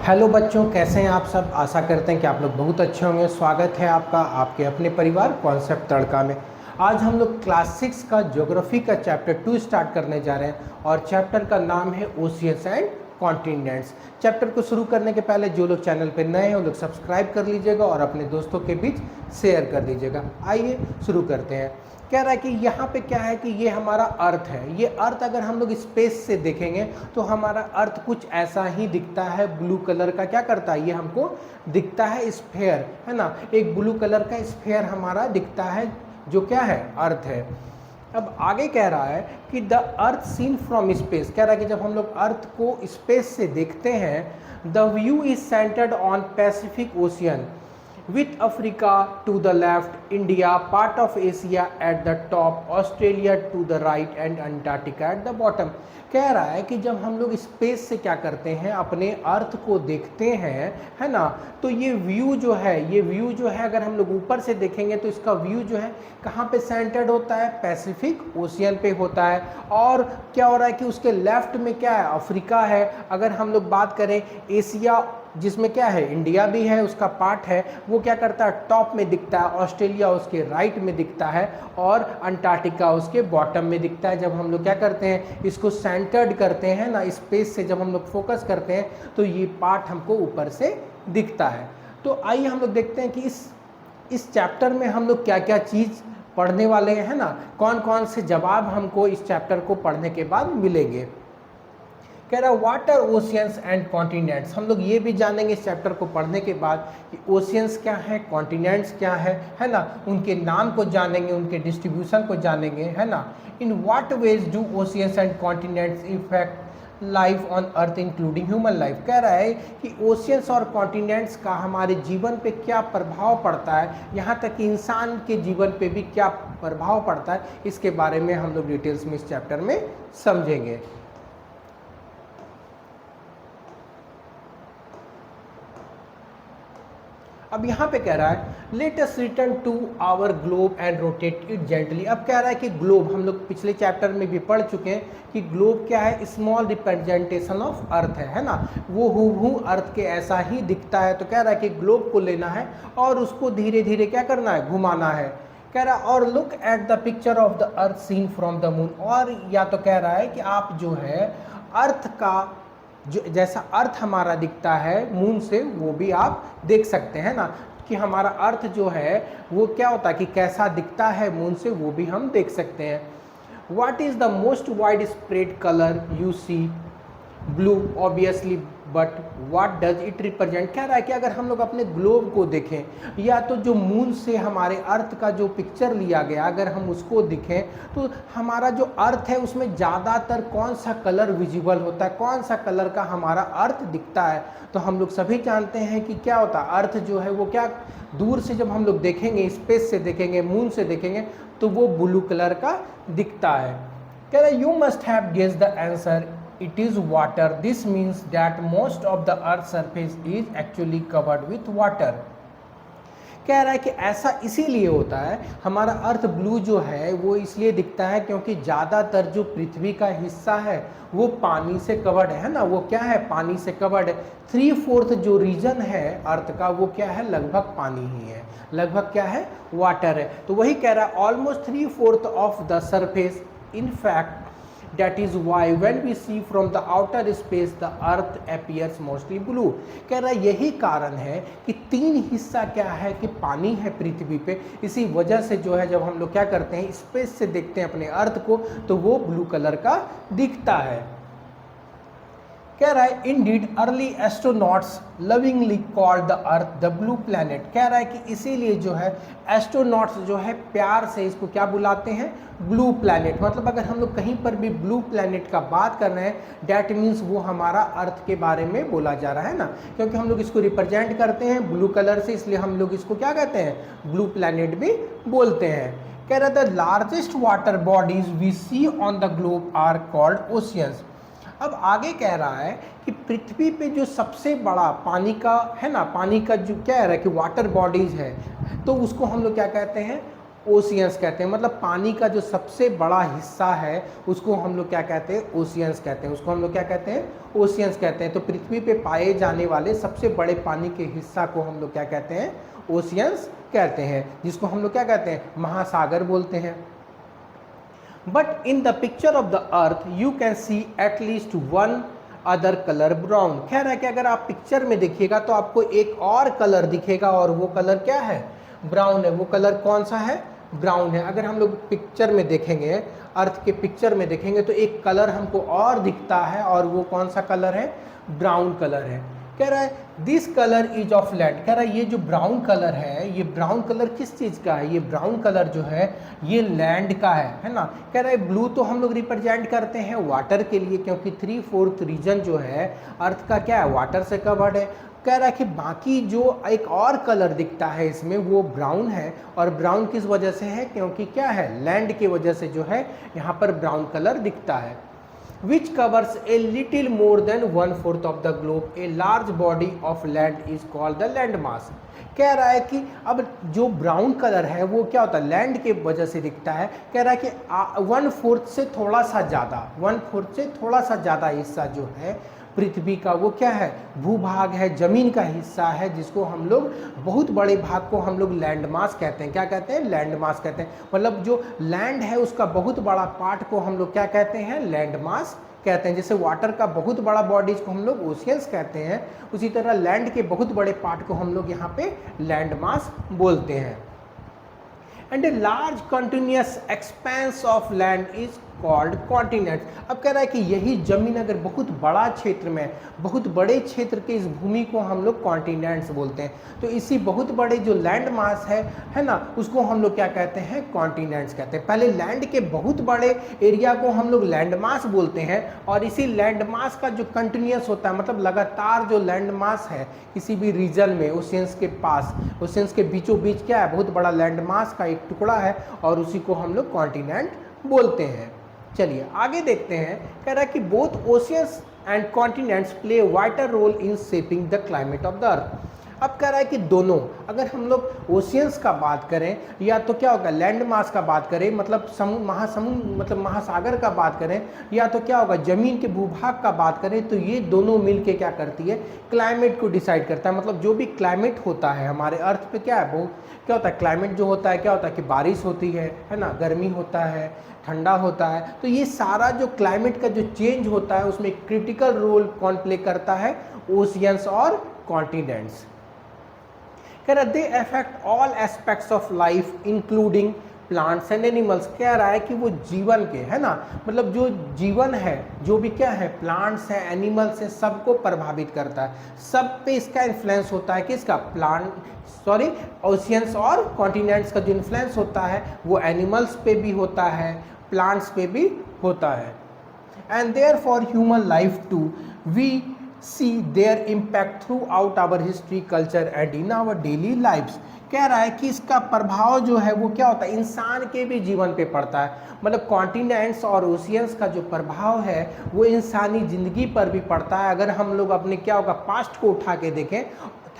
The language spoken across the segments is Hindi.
हेलो बच्चों, कैसे हैं आप सब। आशा करते हैं कि आप लोग बहुत अच्छे होंगे। स्वागत है आपका आपके अपने परिवार कॉन्सेप्ट तड़का में। आज हम लोग क्लास 6 का ज्योग्राफी का चैप्टर 2 स्टार्ट करने जा रहे हैं और चैप्टर का नाम है ओशियंस एंड कॉन्टिनेंट्स। चैप्टर को शुरू करने के पहले जो लोग चैनल पर नए हैं वो लोग सब्सक्राइब कर लीजिएगा और अपने दोस्तों के बीच शेयर कर दीजिएगा। आइए शुरू करते हैं। कह रहा है कि यहाँ पे क्या है कि ये हमारा अर्थ है। ये अर्थ अगर हम लोग स्पेस से देखेंगे तो हमारा अर्थ कुछ ऐसा ही दिखता है। ब्लू कलर का क्या करता है, ये हमको दिखता है स्फेयर, है ना। एक ब्लू कलर का स्फेयर हमारा दिखता है जो क्या है, अर्थ है। अब आगे कह रहा है कि the earth seen from space. कह रहा है कि जब हम लोग अर्थ को स्पेस से देखते हैं, the view is centred on Pacific ocean with Africa to the left, India, part of Asia at the top, Australia to the right and Antarctica at the bottom। कह रहा है कि जब हम लोग स्पेस से क्या करते हैं, अपने अर्थ को देखते हैं, है ना, तो ये व्यू जो है अगर हम लोग ऊपर से देखेंगे तो इसका व्यू जो है कहाँ पे सेंटर्ड होता है, पैसिफिक ओशियन पे होता है। और क्या हो रहा है कि उसके लेफ्ट में क्या है, अफ्रीका है। अगर हम लोग बात करें एशिया, जिसमें क्या है, इंडिया भी है, उसका पार्ट है, वो क्या करता है, टॉप में दिखता है। ऑस्ट्रेलिया उसके राइट में दिखता है और अंटार्कटिका उसके बॉटम में दिखता है। जब हम लोग क्या करते हैं, इसको सेंटर्ड करते हैं ना, स्पेस से जब हम लोग फोकस करते हैं तो ये पार्ट हमको ऊपर से दिखता है। तो आइए हम लोग देखते हैं कि इस चैप्टर में हम लोग क्या क्या चीज़ पढ़ने वाले हैं ना, कौन कौन से जवाब हमको इस चैप्टर को पढ़ने के बाद मिलेंगे। कह रहा है वाटर, ओशियंस एंड कॉन्टिनेंट्स। हम लोग ये भी जानेंगे इस चैप्टर को पढ़ने के बाद कि ओशियंस क्या है, कॉन्टिनेंट्स क्या है ना, उनके नाम को जानेंगे, उनके डिस्ट्रीब्यूशन को जानेंगे, है ना। In what ways do oceans and continents effect life on earth including human life. कह रहा है कि ओशियंस और कॉन्टिनेंट्स का हमारे जीवन पे क्या प्रभाव पड़ता है, यहाँ तक कि इंसान के जीवन पे भी क्या प्रभाव पड़ता है, इसके बारे में हम लोग डिटेल्स में इस चैप्टर में समझेंगे। अब यहाँ पे कह रहा है let us return to our globe and rotate it gently. अब कह रहा है कि ग्लोब, हम लोग पिछले चैप्टर में भी पढ़ चुके हैं कि ग्लोब क्या है, स्मॉल रिप्रेजेंटेशन ऑफ अर्थ है ना। वो हूबहू अर्थ के ऐसा ही दिखता है। तो कह रहा है कि ग्लोब को लेना है और उसको धीरे धीरे क्या करना है, घुमाना है। कह रहा है और look at the picture of the earth seen from the moon. और या तो कह रहा है कि आप जो है अर्थ का जो जैसा अर्थ हमारा दिखता है मून से, वो भी आप देख सकते हैं ना, कि हमारा अर्थ जो है वो क्या होता है कि कैसा दिखता है मून से, वो भी हम देख सकते हैं। What is the most wide spread colour you see, blue obviously, but what does it represent. कह रहा है कि अगर हम लोग अपने ग्लोब को देखें या तो जो मून से हमारे अर्थ का जो पिक्चर लिया गया, अगर हम उसको दिखें तो हमारा जो अर्थ है उसमें ज़्यादातर कौन सा कलर विजिबल होता है, कौन सा कलर का हमारा अर्थ दिखता है। तो हम लोग सभी जानते हैं कि क्या होता है, अर्थ जो है वो क्या, दूर से जब हम लोग देखेंगे, स्पेस से देखेंगे, मून से देखेंगे तो वो ब्लू कलर का दिखता है। कह रहा है you must have guessed the answer, it is water. This means that most of the earth's surface is actually covered with water। कह रहा है कि ऐसा इसीलिए होता है, हमारा अर्थ ब्लू जो है वो इसलिए दिखता है क्योंकि ज़्यादातर जो पृथ्वी का हिस्सा है वो पानी से कवर्ड है ना, वो क्या है, पानी से कवर्ड है। 3/4 जो रीजन है अर्थ का वो क्या है, लगभग पानी ही है, लगभग क्या है, वाटर है। तो वही कह रहा है almost 3/4 of the surface, in fact that is why when we see from the outer space the earth appears mostly blue। कह रहा है यही कारण है कि 3 हिस्सा क्या है कि पानी है पृथ्वी पे, इसी वजह से जो है जब हम लोग क्या करते हैं, स्पेस से देखते हैं अपने अर्थ को तो वो ब्लू कलर का दिखता है। कह रहा है Indeed early astronauts lovingly called the earth the blue planet. कह रहा है कि इसीलिए जो है एस्ट्रोनॉट्स जो है प्यार से इसको क्या बुलाते हैं, ब्लू प्लैनेट। मतलब अगर हम लोग कहीं पर भी ब्लू प्लैनेट का बात कर रहे हैं डैट मीन्स वो हमारा अर्थ के बारे में बोला जा रहा है ना, क्योंकि हम लोग इसको रिप्रेजेंट करते हैं ब्लू कलर से, इसलिए हम लोग इसको क्या कहते हैं, ब्लू प्लैनेट भी बोलते हैं। कह रहा था largest water bodies we see on the globe are called oceans. अब आगे कह रहा है कि पृथ्वी पे जो सबसे बड़ा पानी का है ना, पानी का जो क्या है कि वाटर बॉडीज है, तो उसको हम लोग क्या कहते हैं, ओशियंस कहते हैं। मतलब पानी का जो सबसे बड़ा हिस्सा है उसको हम लोग क्या कहते हैं, ओशियंस कहते हैं। उसको हम लोग क्या कहते हैं, ओशियंस कहते हैं। तो पृथ्वी पे पाए जाने वाले सबसे बड़े पानी के हिस्सा को हम लोग क्या कहते हैं, ओशियंस कहते हैं, जिसको हम लोग क्या कहते हैं, महासागर बोलते हैं। But in the picture of the earth you can see at least one other colour brown. कह रहा है कि अगर आप पिक्चर में देखिएगा तो आपको एक और कलर दिखेगा, और वो कलर क्या है, ब्राउन है। वो कलर कौन सा है, ब्राउन है। अगर हम लोग पिक्चर में देखेंगे, अर्थ के पिक्चर में देखेंगे तो एक कलर हमको और दिखता है, और वो कौन सा कलर है, ब्राउन कलर है। कह रहा है this colour is of land. कह रहा है ये जो ब्राउन कलर है, ये ब्राउन कलर किस चीज़ का है, ये ब्राउन कलर जो है ये लैंड का है ना। कह रहा है ब्लू तो हम लोग रिप्रेजेंट करते हैं वाटर के लिए, क्योंकि 3/4 रीजन जो है अर्थ का क्या है, वाटर से कवर्ड है। कह रहा है कि बाकी जो एक और कलर दिखता है इसमें वो ब्राउन है, और ब्राउन किस वजह से है, क्योंकि क्या है, लैंड की वजह से जो है यहाँ पर ब्राउन कलर दिखता है। which covers a little more than 1/4 of the globe. A large body of land is called the landmass. कह रहा है कि अब जो ब्राउन कलर है वो क्या होता है, लैंड के वजह से दिखता है। कह रहा है कि 1/4 से थोड़ा सा ज़्यादा, 1/4 से थोड़ा सा ज़्यादा हिस्सा जो है पृथ्वी का वो क्या है, भूभाग है, जमीन का हिस्सा है, जिसको हम लोग बहुत बड़े भाग को हम लोग लैंड मास कहते हैं। क्या कहते हैं, लैंड मास कहते हैं। मतलब जो लैंड है उसका बहुत बड़ा पार्ट को हम लोग क्या कहते हैं, लैंड मास कहते हैं। जैसे वाटर का बहुत बड़ा बॉडीज को हम लोग ओशियंस कहते हैं, उसी तरह लैंड के बहुत बड़े पार्ट को हम लोग यहाँ पे लैंड मास बोलते हैं। And a large continuous expense of land is called continent. अब कह रहा है कि यही जमीन अगर बहुत बड़ा क्षेत्र में, बहुत बड़े क्षेत्र के इस भूमि को हम लोग कॉन्टिनेंट्स बोलते हैं। तो इसी बहुत बड़े जो लैंड मास है ना, उसको हम लोग क्या कहते हैं, कॉन्टिनेंट्स कहते हैं। पहले लैंड के बहुत बड़े एरिया को हम लोग लैंड मास बोलते हैं, और इसी लैंड मास का जो कंटिन्यूस होता है, मतलब लगातार जो लैंड मास है किसी भी रीजन में, ओशियंस के पास, ओशियंस के बीचों बीच क्या है, बहुत बड़ा लैंड मास का एक टुकड़ा है, और उसी को हम लोग कॉन्टिनेंट बोलते हैं। चलिए आगे देखते हैं। कह रहा है कि both oceans and continents play vital role in shaping the climate of the earth. अब कह रहा है कि दोनों, अगर हम लोग ओशियंस का बात करें या तो क्या होगा, लैंड मास का बात करें, मतलब महासमुद्र मतलब महासागर का बात करें, या तो क्या होगा, जमीन के भूभाग का बात करें, तो ये दोनों मिलके क्या करती है, क्लाइमेट को डिसाइड करता है। मतलब जो भी क्लाइमेट होता है हमारे अर्थ पे क्या है, वो क्या होता है, क्लाइमेट जो होता है क्या होता है कि बारिश होती है ना, गर्मी होता है, ठंडा होता है। तो ये सारा जो क्लाइमेट का जो चेंज होता है उसमें क्रिटिकल रोल कौन प्ले करता है, ओशियंस और कॉन्टिनेंट्स। कह रहा है they affect all aspects of life including plants and animals. कह रहा है कि वो जीवन के, है ना, मतलब जो जीवन है, जो भी क्या है, प्लांट्स है, एनिमल्स है, सबको प्रभावित करता है। सब पे इसका इन्फ्लुएंस होता है, किसका, ओशियंस और कॉन्टिनेंट्स का जो इन्फ्लुएंस होता है वो एनिमल्स पे भी होता है, प्लांट्स पे भी होता है। And therefore human life too we see their impact throughout our history, culture and in our daily lives. कह रहा है कि इसका प्रभाव जो है वो क्या होता है, इंसान के भी जीवन पे पड़ता है। मतलब कॉन्टिनेंट्स और ओशियंस का जो प्रभाव है वो इंसानी ज़िंदगी पर भी पड़ता है। अगर हम लोग अपने क्या होगा, पास्ट को उठा के देखें,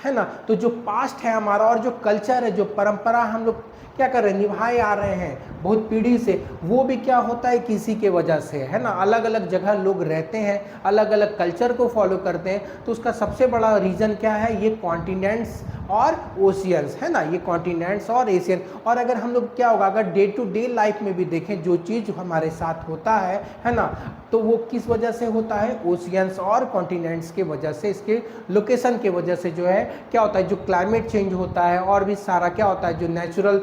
है ना, तो जो पास्ट है हमारा और जो कल्चर है, जो परंपरा हम लोग क्या कर रहे हैं, निभाए आ रहे हैं बहुत पीढ़ी से, वो भी क्या होता है, किसी के वजह से, है ना। अलग अलग जगह लोग रहते हैं, अलग अलग कल्चर को फॉलो करते हैं, तो उसका सबसे बड़ा रीज़न क्या है, ये कॉन्टिनेंट्स और ओशियंस, है ना, ये कॉन्टिनेंट्स और एशियन। और अगर हम लोग क्या होगा, अगर डे टू डे लाइफ में भी देखें, जो चीज़ हमारे साथ होता है ना, तो वो किस वजह से होता है, ओशियंस और कॉन्टिनेंट्स के वजह से, इसके लोकेशन के वजह से जो है क्या होता है, जो क्लाइमेट चेंज होता है, और भी सारा क्या होता है, जो नेचुरल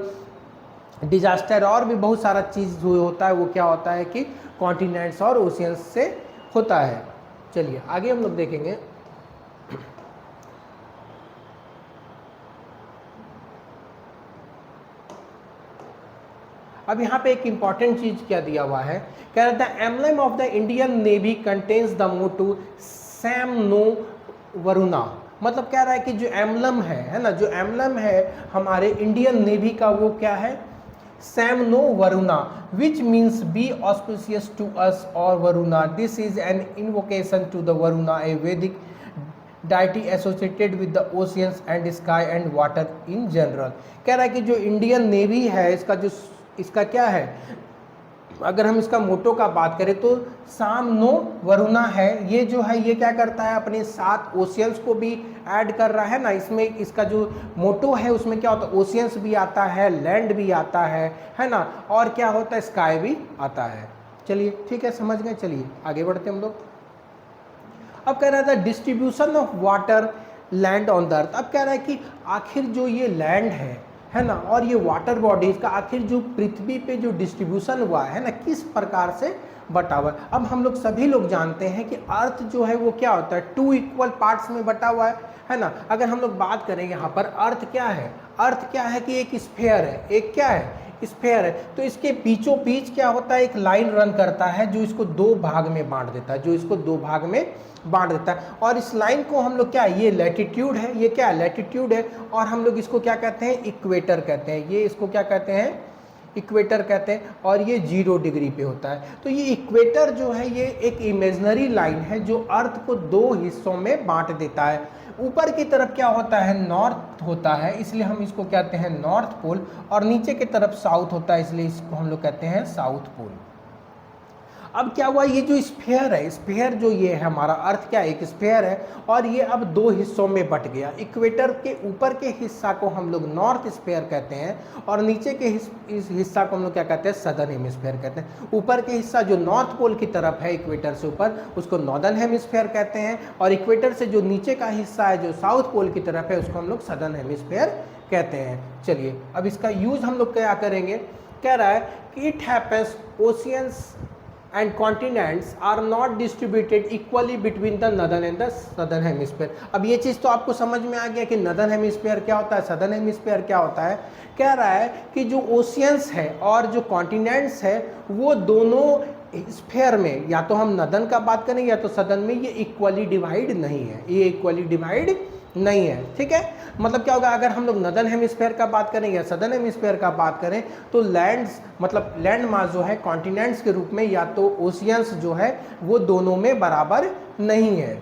डिजास्टर और भी बहुत सारा चीज़ जो होता है वो क्या होता है कि कॉन्टिनेंट्स और ओशियंस से होता है। चलिए आगे हम लोग देखेंगे। अब यहाँ पे एक इंपॉर्टेंट चीज क्या दिया हुआ है, कह रहा था emblem of the Indian navy contains the motto Sham no Varuna. मतलब कह रहा है कि जो एम्ब्लम है ना, जो एम्ब्लम है हमारे इंडियन नेवी का वो क्या है, सैम no Varuna, which means be auspicious to us और Varuna. This is an invocation to the Varuna, a Vedic deity associated with the oceans and sky and water in general. कह रहा है कि जो इंडियन नेवी है इसका क्या है, अगर हम इसका मोटो का बात करें तो साम नो वरुणा है। ये जो है ये क्या करता है, अपने साथ ओशियंस को भी ऐड कर रहा है ना। इसमें इसका जो मोटो है उसमें क्या होता है, ओशियंस भी आता है, लैंड भी आता है ना, और क्या होता है, स्काई भी आता है। चलिए ठीक है, समझ गए। चलिए आगे बढ़ते हम लोग। अब कह रहा था distribution of water land on the earth. अब कह रहा है कि आखिर जो ये लैंड है ना, और ये वाटर बॉडीज का आखिर जो पृथ्वी पे जो डिस्ट्रीब्यूशन हुआ है ना, किस प्रकार से बटा हुआ है। अब हम लोग सभी लोग जानते हैं कि अर्थ जो है वो क्या होता है, 2 इक्वल पार्ट्स में बटा हुआ है ना। अगर हम लोग बात करें यहाँ पर अर्थ क्या है, अर्थ क्या है कि एक स्फीयर है, एक क्या है, स्फीयर है। तो इसके बीचों बीच क्या होता है, एक लाइन रन करता है जो इसको 2 भाग में बांट देता है, जो इसको 2 भाग में बांट देता है। और इस लाइन को हम लोग क्या है, ये लैटिट्यूड है, ये क्या है, लैटिट्यूड है। और हम लोग इसको क्या कहते हैं, इक्वेटर कहते हैं। ये इसको क्या कहते हैं, इक्वेटर कहते हैं। और ये 0 डिग्री पे होता है। तो ये इक्वेटर जो है ये एक इमेजिनरी लाइन है जो अर्थ को 2 हिस्सों में बांट देता है। ऊपर की तरफ क्या होता है, नॉर्थ होता है, इसलिए हम इसको कहते हैं नॉर्थ पोल। और नीचे की तरफ साउथ होता है, इसलिए इसको हम लोग कहते हैं साउथ पोल। अब क्या हुआ, ये जो स्फीयर है, स्फीयर जो ये है हमारा अर्थ क्या है, एक स्फीयर है, और ये अब 2 हिस्सों में बट गया। इक्वेटर के ऊपर के हिस्सा को हम लोग नॉर्थ स्फीयर कहते हैं, और नीचे के इस हिस्सा को हम लोग क्या कहते हैं, सदर्न हेमिस्फीयर कहते हैं। ऊपर के हिस्सा जो नॉर्थ पोल की तरफ है इक्वेटर से ऊपर, उसको नॉर्दर्न हेमिस्फीयर कहते हैं, और इक्वेटर से जो नीचे का हिस्सा है जो साउथ पोल की तरफ है उसको हम लोग सदर्न हेमिस्फीयर कहते हैं। चलिए अब इसका यूज हम लोग क्या करेंगे। कह रहा है कि it happens oceans and continents are not distributed equally between the northern and the southern hemisphere। अब ये चीज़ तो आपको समझ में आ गया कि northern hemisphere क्या होता है, southern hemisphere क्या होता है। कह रहा है कि जो ओशियंस है और जो कॉन्टिनेंट्स है वो दोनों स्फीयर में, या तो हम नदन का बात करें या तो सदन में, ये इक्वली डिवाइड नहीं है, ये इक्वली डिवाइड नहीं है। ठीक है, मतलब क्या होगा, अगर हम लोग नदन हेमिस्फीयर का बात करें या सदर्न हेमिस्फीयर का बात करें तो लैंड्स मतलब लैंड मास जो है कॉन्टिनेंट्स के रूप में या तो ओशियंस जो है वो दोनों में बराबर नहीं है।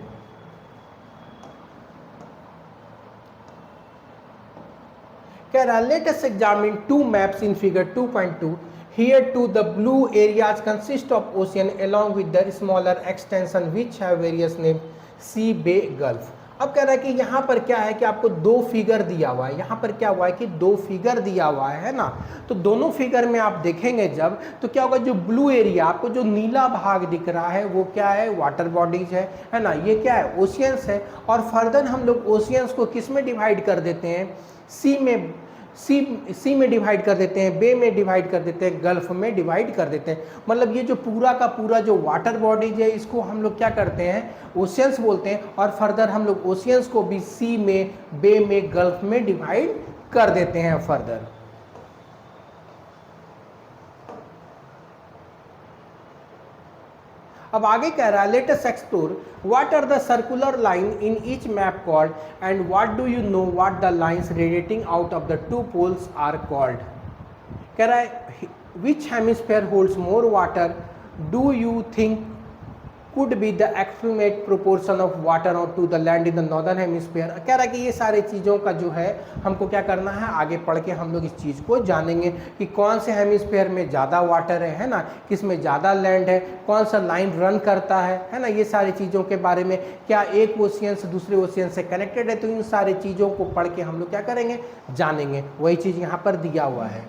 कह रहा let us examine 2 maps in figure 2.2। Here too the blue areas consist of ocean along with the smaller extension which have various names, sea, bay, gulf। अब कह रहा है कि यहाँ पर क्या है कि आपको 2 फिगर दिया हुआ है। यहाँ पर क्या हुआ है कि 2 फिगर दिया हुआ है ना, तो दोनों फिगर में आप देखेंगे जब तो क्या होगा, जो ब्लू एरिया आपको जो नीला भाग दिख रहा है वो क्या है, वाटर बॉडीज है ना, ये क्या है, ओशियंस है। और फर्दर हम लोग ओशियंस को किस में डिवाइड कर देते हैं, सी में डिवाइड कर देते हैं, बे में डिवाइड कर देते हैं, गल्फ में डिवाइड कर देते हैं। मतलब ये जो पूरा का पूरा जो वाटर बॉडीज है इसको हम लोग क्या करते हैं, ओशियंस बोलते हैं। और फर्दर हम लोग ओशियंस को भी सी में, बे में, गल्फ में डिवाइड कर देते हैं फर्दर। अब आगे कह रहा है let us explore what are the circular line in each map called and what do you know what the lines radiating out of the 2 poles are called. कह रहा है which hemisphere holds more water do you think could be the accurate proportion of water to the land in the northern hemisphere। कह रहा है कि ये सारे चीज़ों का जो है हमको क्या करना है, आगे पढ़ के हम लोग इस चीज़ को जानेंगे कि कौन से हेमिस्फीयर में ज़्यादा वाटर है ना, किस में ज़्यादा लैंड है, कौन सा लाइन रन करता है ना, ये सारी चीज़ों के बारे में। क्या एक ओशियन से दूसरे ओशियन से कनेक्टेड है, तो इन सारी चीज़ों को पढ़ के हम लोग क्या करेंगे, जानेंगे। वही चीज़ यहाँ पर दिया हुआ है।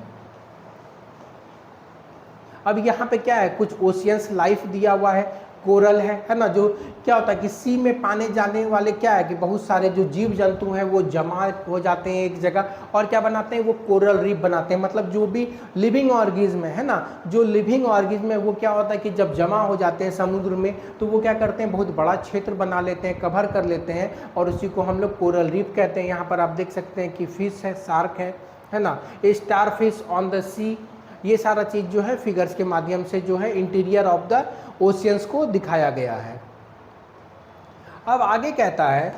अब यहाँ पे क्या है, कुछ ओशियंस लाइफ दिया हुआ है, कोरल है ना, जो क्या होता है कि सी में पाने जाने वाले क्या है कि बहुत सारे जो जीव जंतु हैं वो जमा हो जाते हैं एक जगह और क्या बनाते हैं, वो कोरल रीफ बनाते हैं। मतलब जो भी लिविंग ऑर्गेनिज्म है ना, जो लिविंग ऑर्गेनिज्म है वो क्या होता है कि जब जमा हो जाते हैं समुद्र में तो वो क्या करते हैं, बहुत बड़ा क्षेत्र बना लेते हैं, कवर कर लेते हैं, और उसी को हम लोग कोरल रीफ कहते हैं। यहाँ पर आप देख सकते हैं कि फिश है, शार्क है ना, ए स्टार फिश ऑन द सी। ये सारा चीज़ जो है फिगर्स के माध्यम से जो है इंटीरियर ऑफ द ओशियंस को दिखाया गया है। अब आगे कहता है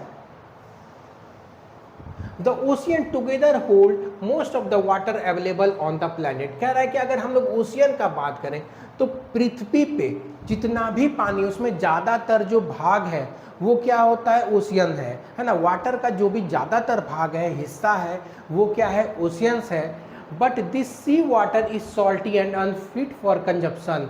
the ocean together hold most of the water available on the planet. कह रहा है कि अगर हम लोग ओशियन का बात करें तो पृथ्वी पे जितना भी पानी उसमें ज़्यादातर जो भाग है वो क्या होता है, ओशियन है ना। वाटर का जो भी ज़्यादातर भाग है, हिस्सा है, वो क्या है, ओशियंस है। But this sea water is salty and unfit for consumption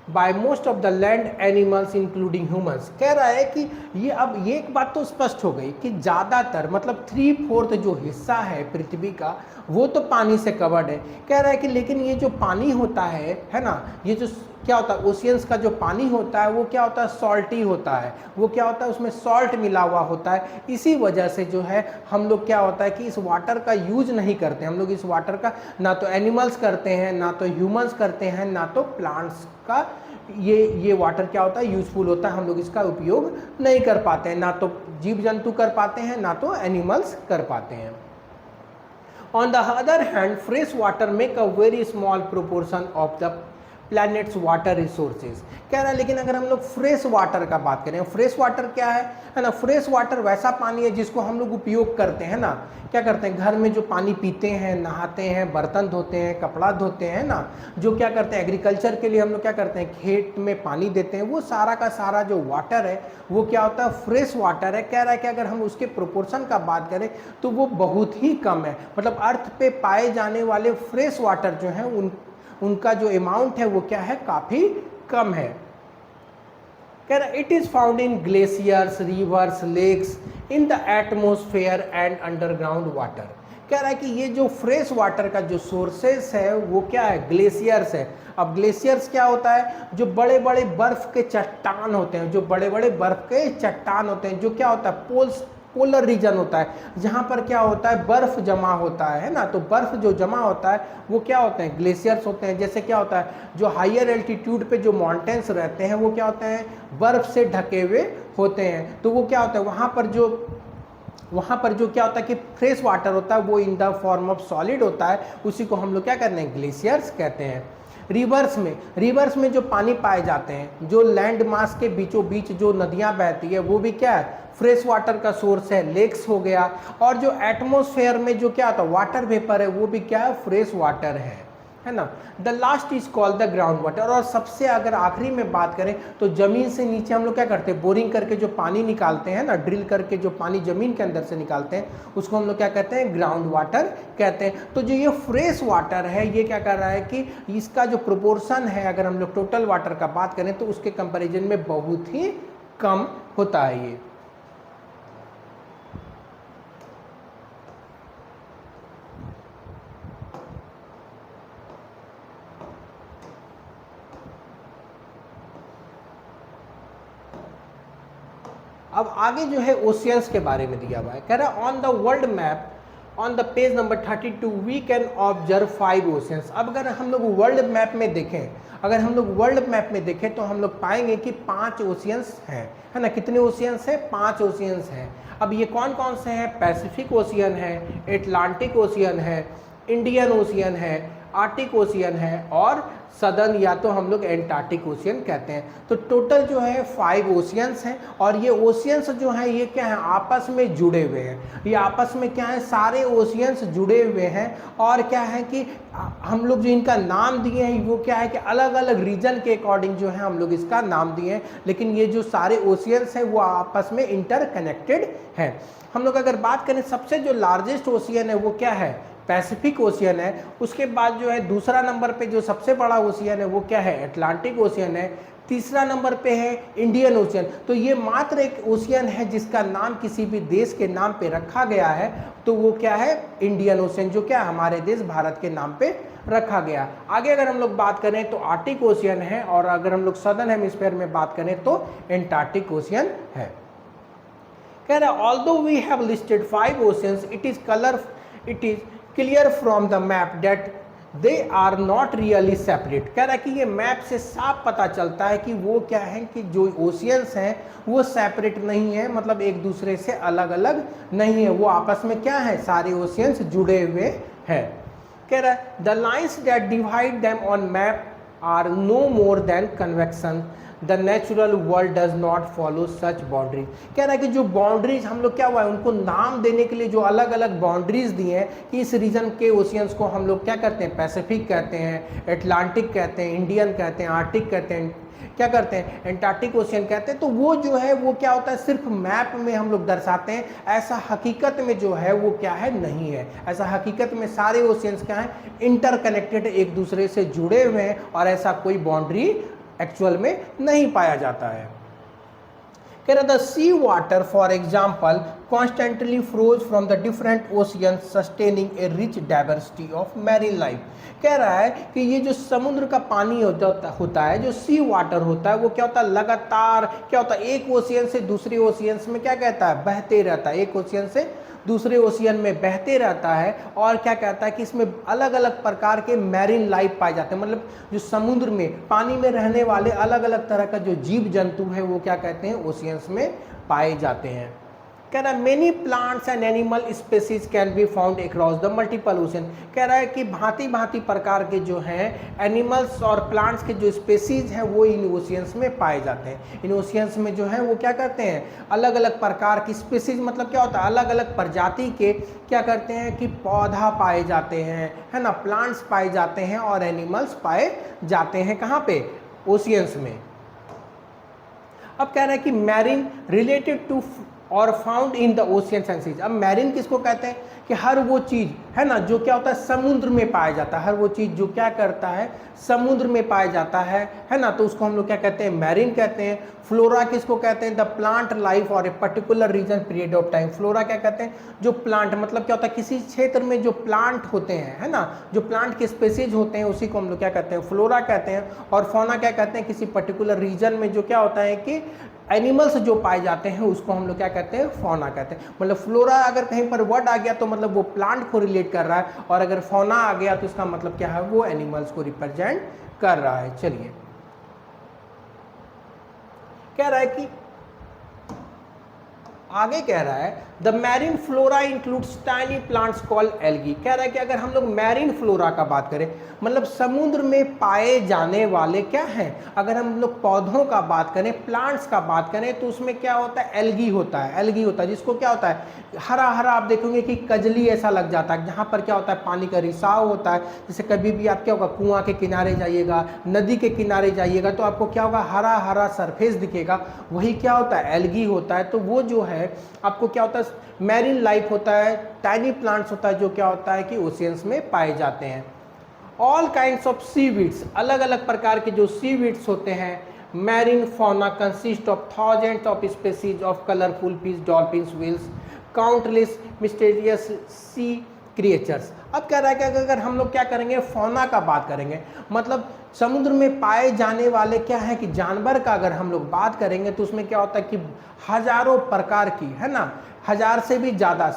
by most of the land animals including humans. कह रहा है कि ये, अब ये एक बात तो स्पष्ट हो गई कि ज़्यादातर मतलब 3/4 जो हिस्सा है पृथ्वी का वो तो पानी से कवर्ड है। कह रहा है कि लेकिन ये जो पानी होता है ना, ये जो क्या होता है, ओशियंस का जो पानी होता है वो क्या होता है, सॉल्टी होता है। वो क्या होता है, उसमें सॉल्ट मिला हुआ होता है। इसी वजह से जो है हम लोग क्या होता है कि इस वाटर का यूज नहीं करते। हम लोग इस वाटर का ना तो एनिमल्स करते हैं, ना तो ह्यूमंस करते हैं, ना तो प्लांट्स का ये वाटर क्या होता है, यूजफुल होता है। हम लोग इसका उपयोग नहीं कर पाते हैं, ना तो जीव जंतु कर पाते हैं, ना तो एनिमल्स कर पाते हैं। On the other hand, fresh water make a very small proportion of the planets water resources. कह रहा है लेकिन अगर हम लोग फ्रेश वाटर का बात करें, फ्रेश वाटर क्या है ना, फ्रेश वाटर वैसा पानी है जिसको हम लोग उपयोग करते हैं ना, क्या करते हैं, घर में जो पानी पीते हैं, नहाते हैं, बर्तन धोते हैं, कपड़ा धोते हैं ना, जो क्या करते हैं एग्रीकल्चर के लिए हम लोग क्या करते हैं, खेत में पानी देते हैं, वो सारा का सारा जो वाटर है वो क्या होता है, फ्रेश वाटर है। कह रहा है कि अगर हम उसके प्रोपोर्शन का बात करें तो वो बहुत ही कम है। मतलब अर्थ पे पाए जाने वाले फ्रेश वाटर जो है उनका जो अमाउंट है वो क्या है, काफी कम है। कह रहा it is found in glaciers, rivers, lakes, in the atmosphere and underground water. कह रहा है कि ये जो फ्रेश वाटर का जो सोर्सेस है वो क्या है, ग्लेशियर्स है। अब ग्लेशियर्स क्या होता है, जो बड़े बड़े बर्फ के चट्टान होते हैं, जो बड़े बड़े बर्फ के चट्टान होते हैं, जो क्या होता है, पोलर रीजन होता है, जहाँ पर क्या होता है, बर्फ जमा होता है ना। तो बर्फ जो जमा होता है वो क्या होते हैं, ग्लेशियर्स होते हैं। जैसे क्या होता है, जो हायर एल्टीट्यूड पे जो माउंटेन्स रहते हैं वो क्या होते हैं, बर्फ से ढके हुए होते हैं। तो वो क्या होता है, वहाँ पर जो क्या होता है कि फ्रेश वाटर होता है वो in the form of solid होता है, उसी को हम लोग क्या कहते हैं, ग्लेशियर्स कहते हैं। रिवर्स में जो पानी पाए जाते हैं, जो लैंड मास के बीचों बीच जो नदियां बहती है वो भी क्या है, फ्रेश वाटर का सोर्स है, लेक्स हो गया। और जो एटमॉस्फेयर में जो क्या होता है, वाटर वेपर है, वो भी क्या है, फ्रेश वाटर है ना। The last is called the ground water. और सबसे अगर आखिरी में बात करें तो जमीन से नीचे हम लोग क्या करते हैं, बोरिंग करके जो पानी निकालते हैं ना, ड्रिल करके जो पानी जमीन के अंदर से निकालते हैं उसको हम लोग क्या कहते हैं, ग्राउंड वाटर कहते हैं। तो जो ये फ्रेश वाटर है ये क्या कर रहा है कि इसका जो प्रोपोर्शन है, अगर हम लोग टोटल वाटर का बात करें तो उसके कंपेरिजन में बहुत ही कम होता है ये। अब आगे जो है ओशियंस के बारे में दिया हुआ है। कह रहा है on the world map on the page number 32 we can observe 5 oceans. अब अगर हम लोग वर्ल्ड मैप में देखें, तो हम लोग पाएंगे कि 5 ओशियंस हैं, है ना। कितने ओशियंस हैं, 5 ओशियंस हैं। अब ये कौन कौन से हैं, पैसिफिक ओशियन है, एटलांटिक ओशियन है, इंडियन ओशियन है, आर्टिक ओशियन है और सदर्न या तो हम लोग एंटार्क्टिक ओशियन कहते हैं। तो टोटल जो है 5 ओशियंस हैं। और ये ओशियंस जो हैं ये क्या है, आपस में जुड़े हुए हैं। ये आपस में क्या है, सारे ओशियंस जुड़े हुए हैं। और क्या है कि हम लोग जो इनका नाम दिए हैं वो क्या है कि अलग अलग रीजन के अकॉर्डिंग जो है हम लोग इसका नाम दिए हैं, लेकिन ये जो सारे ओशियंस हैं वो आपस में इंटरकनेक्टेड हैं। हम लोग अगर बात करें सबसे जो लार्जेस्ट ओशियन है वो क्या है, पैसिफिक ओशियन है। उसके बाद जो है दूसरा नंबर पे जो सबसे बड़ा ओशियन है वो क्या है, अटलांटिक ओशियन है। तीसरा नंबर पे है इंडियन ओशियन। तो ये मात्र एक ओशियन है जिसका नाम किसी भी देश के नाम पे रखा गया है, तो वो क्या है, इंडियन ओशियन, जो क्या हमारे देश भारत के नाम पे रखा गया। आगे अगर हम लोग बात करें तो आर्टिक ओशियन है, और अगर हम लोग सदर्न हेमिस्फीयर में बात करें तो एंटार्क्टिक ओशियन है। कह रहा है although we have listed 5 oceans it is clear from the map that they are not really separate. कह रहा है कि ये मैप से साफ पता चलता है कि वो क्या है कि जो ओशियंस हैं वो सेपरेट नहीं है, मतलब एक दूसरे से अलग अलग नहीं है, वो आपस में क्या है, सारे ओशियंस जुड़े हुए हैं। कह रहा है the lines that divide them on map are no more than convection the natural world does not follow such boundaries. कह रहा है कि जो बाउंड्रीज हम लोग क्या हुआ है उनको नाम देने के लिए जो अलग अलग बाउंड्रीज दी हैं कि इस रीजन के ओशियंस को हम लोग क्या कहते हैं, पैसिफिक कहते हैं, एटलांटिक कहते हैं, इंडियन कहते हैं, आर्टिक कहते हैं, क्या करते हैं, एंटार्क्टिक ओशियन कहते हैं। तो वो जो है वो क्या होता है सिर्फ मैप में हम लोग दर्शाते हैं, ऐसा हकीकत में जो है वो क्या है नहीं है। ऐसा हकीकत में सारे ओशियंस क्या हैं, इंटरकनेक्टेड, एक दूसरे से जुड़े हुए हैं और ऐसा कोई बाउंड्री एक्चुअल में नहीं पाया जाता है। कह रहा the sea water for example constantly flows from the different oceans sustaining a rich diversity of marine life. कह रहा है कि ये जो समुद्र का पानी होता है, जो सी वाटर होता है, वो क्या होता है लगातार क्या होता है एक ओशियन से दूसरे ओशियंस में क्या कहता है बहते रहता है, एक ओशियन से दूसरे ओशियन में बहते रहता है। और क्या कहता है कि इसमें अलग अलग प्रकार के मैरीन लाइफ पाए जाते हैं, मतलब जो समुद्र में पानी में रहने वाले अलग अलग तरह का जो जीव जंतु है वो क्या कहते हैं ओशियंस में पाए जाते हैं। कह रहा है many plants and animal species can be found across the multiple ocean. कह रहा है कि भांति भांति प्रकार के जो हैं एनिमल्स और प्लांट्स के जो स्पेसीज हैं वो इन ओशियंस में पाए जाते हैं। इन ओशियंस में जो है वो क्या करते हैं अलग अलग प्रकार की स्पेसीज, मतलब क्या होता है अलग अलग प्रजाति के क्या करते हैं कि पौधा पाए जाते हैं, है ना, प्लांट्स पाए जाते हैं और एनिमल्स पाए जाते हैं। कहाँ पे, ओशियंस में। अब कह रहा है कि मैरीन रिलेटेड टू और found in the oceans and seas. अब मैरीन किसको कहते हैं कि हर वो चीज़ है ना जो क्या होता है समुद्र में पाया जाता है, हर वो चीज़ जो क्या करता है समुद्र में पाया जाता है ना, तो उसको हम लोग क्या कहते हैं मैरीन कहते हैं। फ्लोरा किसको कहते हैं द प्लांट लाइफ और a particular region period of time. Flora क्या कहते हैं जो प्लांट, मतलब क्या होता है किसी क्षेत्र में जो प्लांट होते हैं, है ना, जो प्लांट के स्पेसीज होते हैं उसी को हम लोग क्या कहते हैं फ्लोरा कहते हैं। और फौना क्या कहते हैं किसी पर्टिकुलर रीजन में जो क्या होता है कि एनिमल्स जो पाए जाते हैं उसको हम लोग क्या कहते हैं फौना कहते हैं। मतलब फ्लोरा अगर कहीं पर वर्ड आ गया तो मतलब वो प्लांट को रिलेट कर रहा है, और अगर फौना आ गया तो इसका मतलब क्या है वो एनिमल्स को रिप्रेजेंट कर रहा है। चलिए कह रहा है कि आगे कह रहा है the marine flora includes tiny plants called algae. कह रहा है कि अगर हम लोग मैरीन फ्लोरा का बात करें मतलब समुद्र में पाए जाने वाले क्या हैं, अगर हम लोग पौधों का बात करें प्लांट्स का बात करें तो उसमें क्या होता है एल्गी होता है। एल्गी होता है जिसको क्या होता है हरा हरा, आप देखोगे कि कजली ऐसा लग जाता है जहाँ पर क्या होता है पानी का रिसाव होता है। जैसे कभी भी आप क्या होगा कुआं के किनारे जाइएगा, नदी के किनारे जाइएगा तो आपको क्या होगा हरा हरा सरफेस दिखेगा, वही क्या होता है एल्गी होता है। तो वो जो है आपको क्या होता है मैरीन लाइफ होता है, टाइनी प्लांट्स होता है जो क्या होता है कि ओशियंस में पाए जाते हैं। ऑल काइंड्स ऑफ सीवीड्स, अलग अलग प्रकार के जो सीवीड्स होते हैं। Marine fauna consist of thousands of species of colourful fish, dolphins, whales, countless mysterious sea creatures. अब कह रहा है कि अगर हम लोग क्या करेंगे फौना का बात करेंगे मतलब समुद्र में पाए जाने वाले क्या है कि जानवर का अगर हम लोग बात करेंगे तो उसमें क्या होता है कि हजारों प्रकार की, है ना, हजार से भी ज़्यादा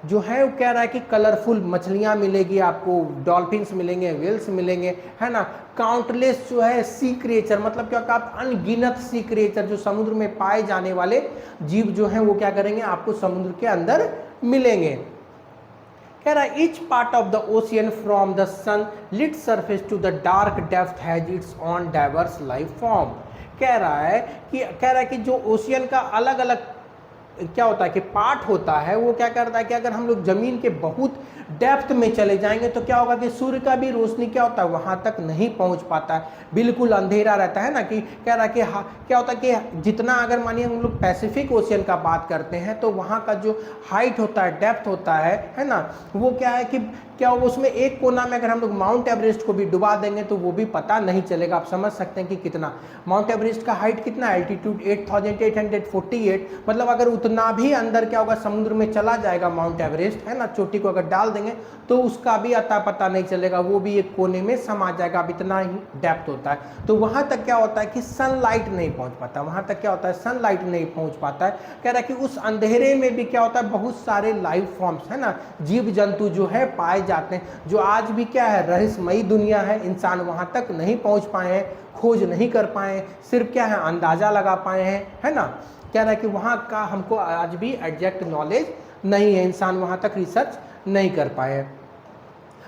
जो है वो कह रहा है कि कलरफुल मछलियाँ मिलेगी आपको, डॉल्फिन्स मिलेंगे, व्हेल्स मिलेंगे, है ना, काउंटलेस जो है सी क्रिएचर, मतलब क्या होगा आप अनगिनत सी क्रिएचर जो समुद्र में पाए जाने वाले जीव जो हैं वो क्या करेंगे आपको समुद्र के अंदर मिलेंगे। कह रहा है each part of the ocean from the sunlit surface to the dark depth has its own diverse life form. कह रहा है कि जो ओशियन का अलग अलग क्या होता है कि पार्ट होता है वो क्या करता है कि अगर हम लोग जमीन के बहुत डेप्थ में चले जाएंगे तो क्या होगा कि सूर्य का भी रोशनी क्या होता है वहां तक नहीं पहुंच पाता है, बिल्कुल अंधेरा रहता है ना। कि कह रहा है कि क्या होता है कि जितना अगर मानिए हम लोग पैसिफिक ओशियन का बात करते हैं तो वहां का जो हाइट होता है, डेप्थ होता है ना, वो क्या है कि क्या उसमें एक कोना में अगर हम लोग माउंट एवरेस्ट को भी डुबा देंगे तो वो भी पता नहीं चलेगा। आप समझ सकते हैं कि कितना माउंट एवरेस्ट का हाइट कितना, एल्टीट्यूड 8848, मतलब अगर उतना भी अंदर क्या होगा समुद्र में चला जाएगा माउंट एवरेस्ट, है ना, चोटी को अगर डाल देंगे तो उसका भी अता पता नहीं चलेगा, वो भी एक कोने में समा जाएगा। अब इतना ही डेप्थ होता है तो वहां तक क्या होता है कि सनलाइट नहीं पहुंच पाता, वहां तक क्या होता है सनलाइट नहीं पहुंच पाता है। कह रहा है कि उस अंधेरे में भी क्या होता है बहुत सारे लाइफ फॉर्म्स, है ना, जीव जंतु जो है पाए जाते हैं, जो आज भी क्या है रहस्यमयी दुनिया है, इंसान वहां तक नहीं पहुंच पाए हैं, खोज नहीं कर पाए हैं, सिर्फ क्या है अंदाजा लगा पाए हैं, है ना। कह रहा है कि वहां का हमको आज भी एग्जैक्ट नॉलेज नहीं है, इंसान वहां तक रिसर्च नहीं कर पाए हैं।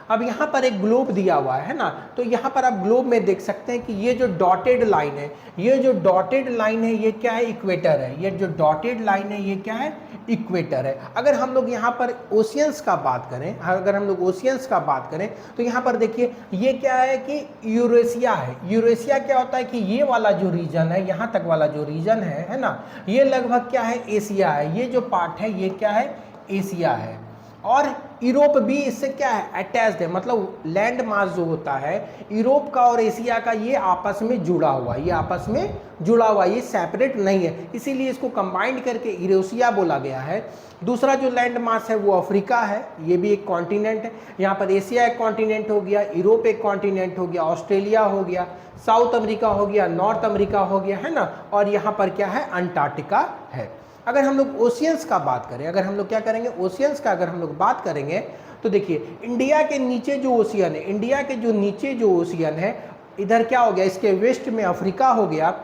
अब यहाँ पर एक ग्लोब दिया हुआ है ना, तो यहाँ पर आप ग्लोब में देख सकते हैं कि ये जो डॉटेड लाइन है, ये जो डॉटेड लाइन है ये क्या है, इक्वेटर है। ये जो डॉटेड लाइन है ये क्या है, इक्वेटर है। अगर हम लोग यहाँ पर ओशियंस का बात करें, अगर हम लोग ओशियंस का बात करें तो यहाँ पर देखिए ये क्या है कि यूरेशिया है। यूरेशिया क्या होता है कि ये वाला जो रीजन है, यहाँ तक वाला जो रीजन है ना, ये लगभग क्या है, एशिया है। ये जो पार्ट है ये क्या है, एशिया है। और यूरोप भी इससे क्या है, अटैच्ड है, मतलब लैंड मास जो होता है यूरोप का और एशिया का, ये आपस में जुड़ा हुआ, ये आपस में जुड़ा हुआ, ये सेपरेट नहीं है, इसीलिए इसको कंबाइंड करके यूरेशिया बोला गया है। दूसरा जो लैंड मास है वो अफ्रीका है, ये भी एक कॉन्टिनेंट है। यहाँ पर एशिया एक कॉन्टिनेंट हो गया, यूरोप एक कॉन्टिनेंट हो गया, ऑस्ट्रेलिया हो गया, साउथ अमेरिका हो गया, नॉर्थ अमेरिका हो गया, है ना। और यहाँ पर क्या है, अंटार्कटिका है। अगर हम लोग ओशियंस का बात करें, अगर हम लोग क्या करेंगे, ओशियंस का अगर हम लोग बात करेंगे तो देखिए इंडिया के नीचे जो ओशियन है, इंडिया के जो नीचे जो ओशियन है, इधर क्या हो गया, इसके वेस्ट में अफ्रीका हो गया,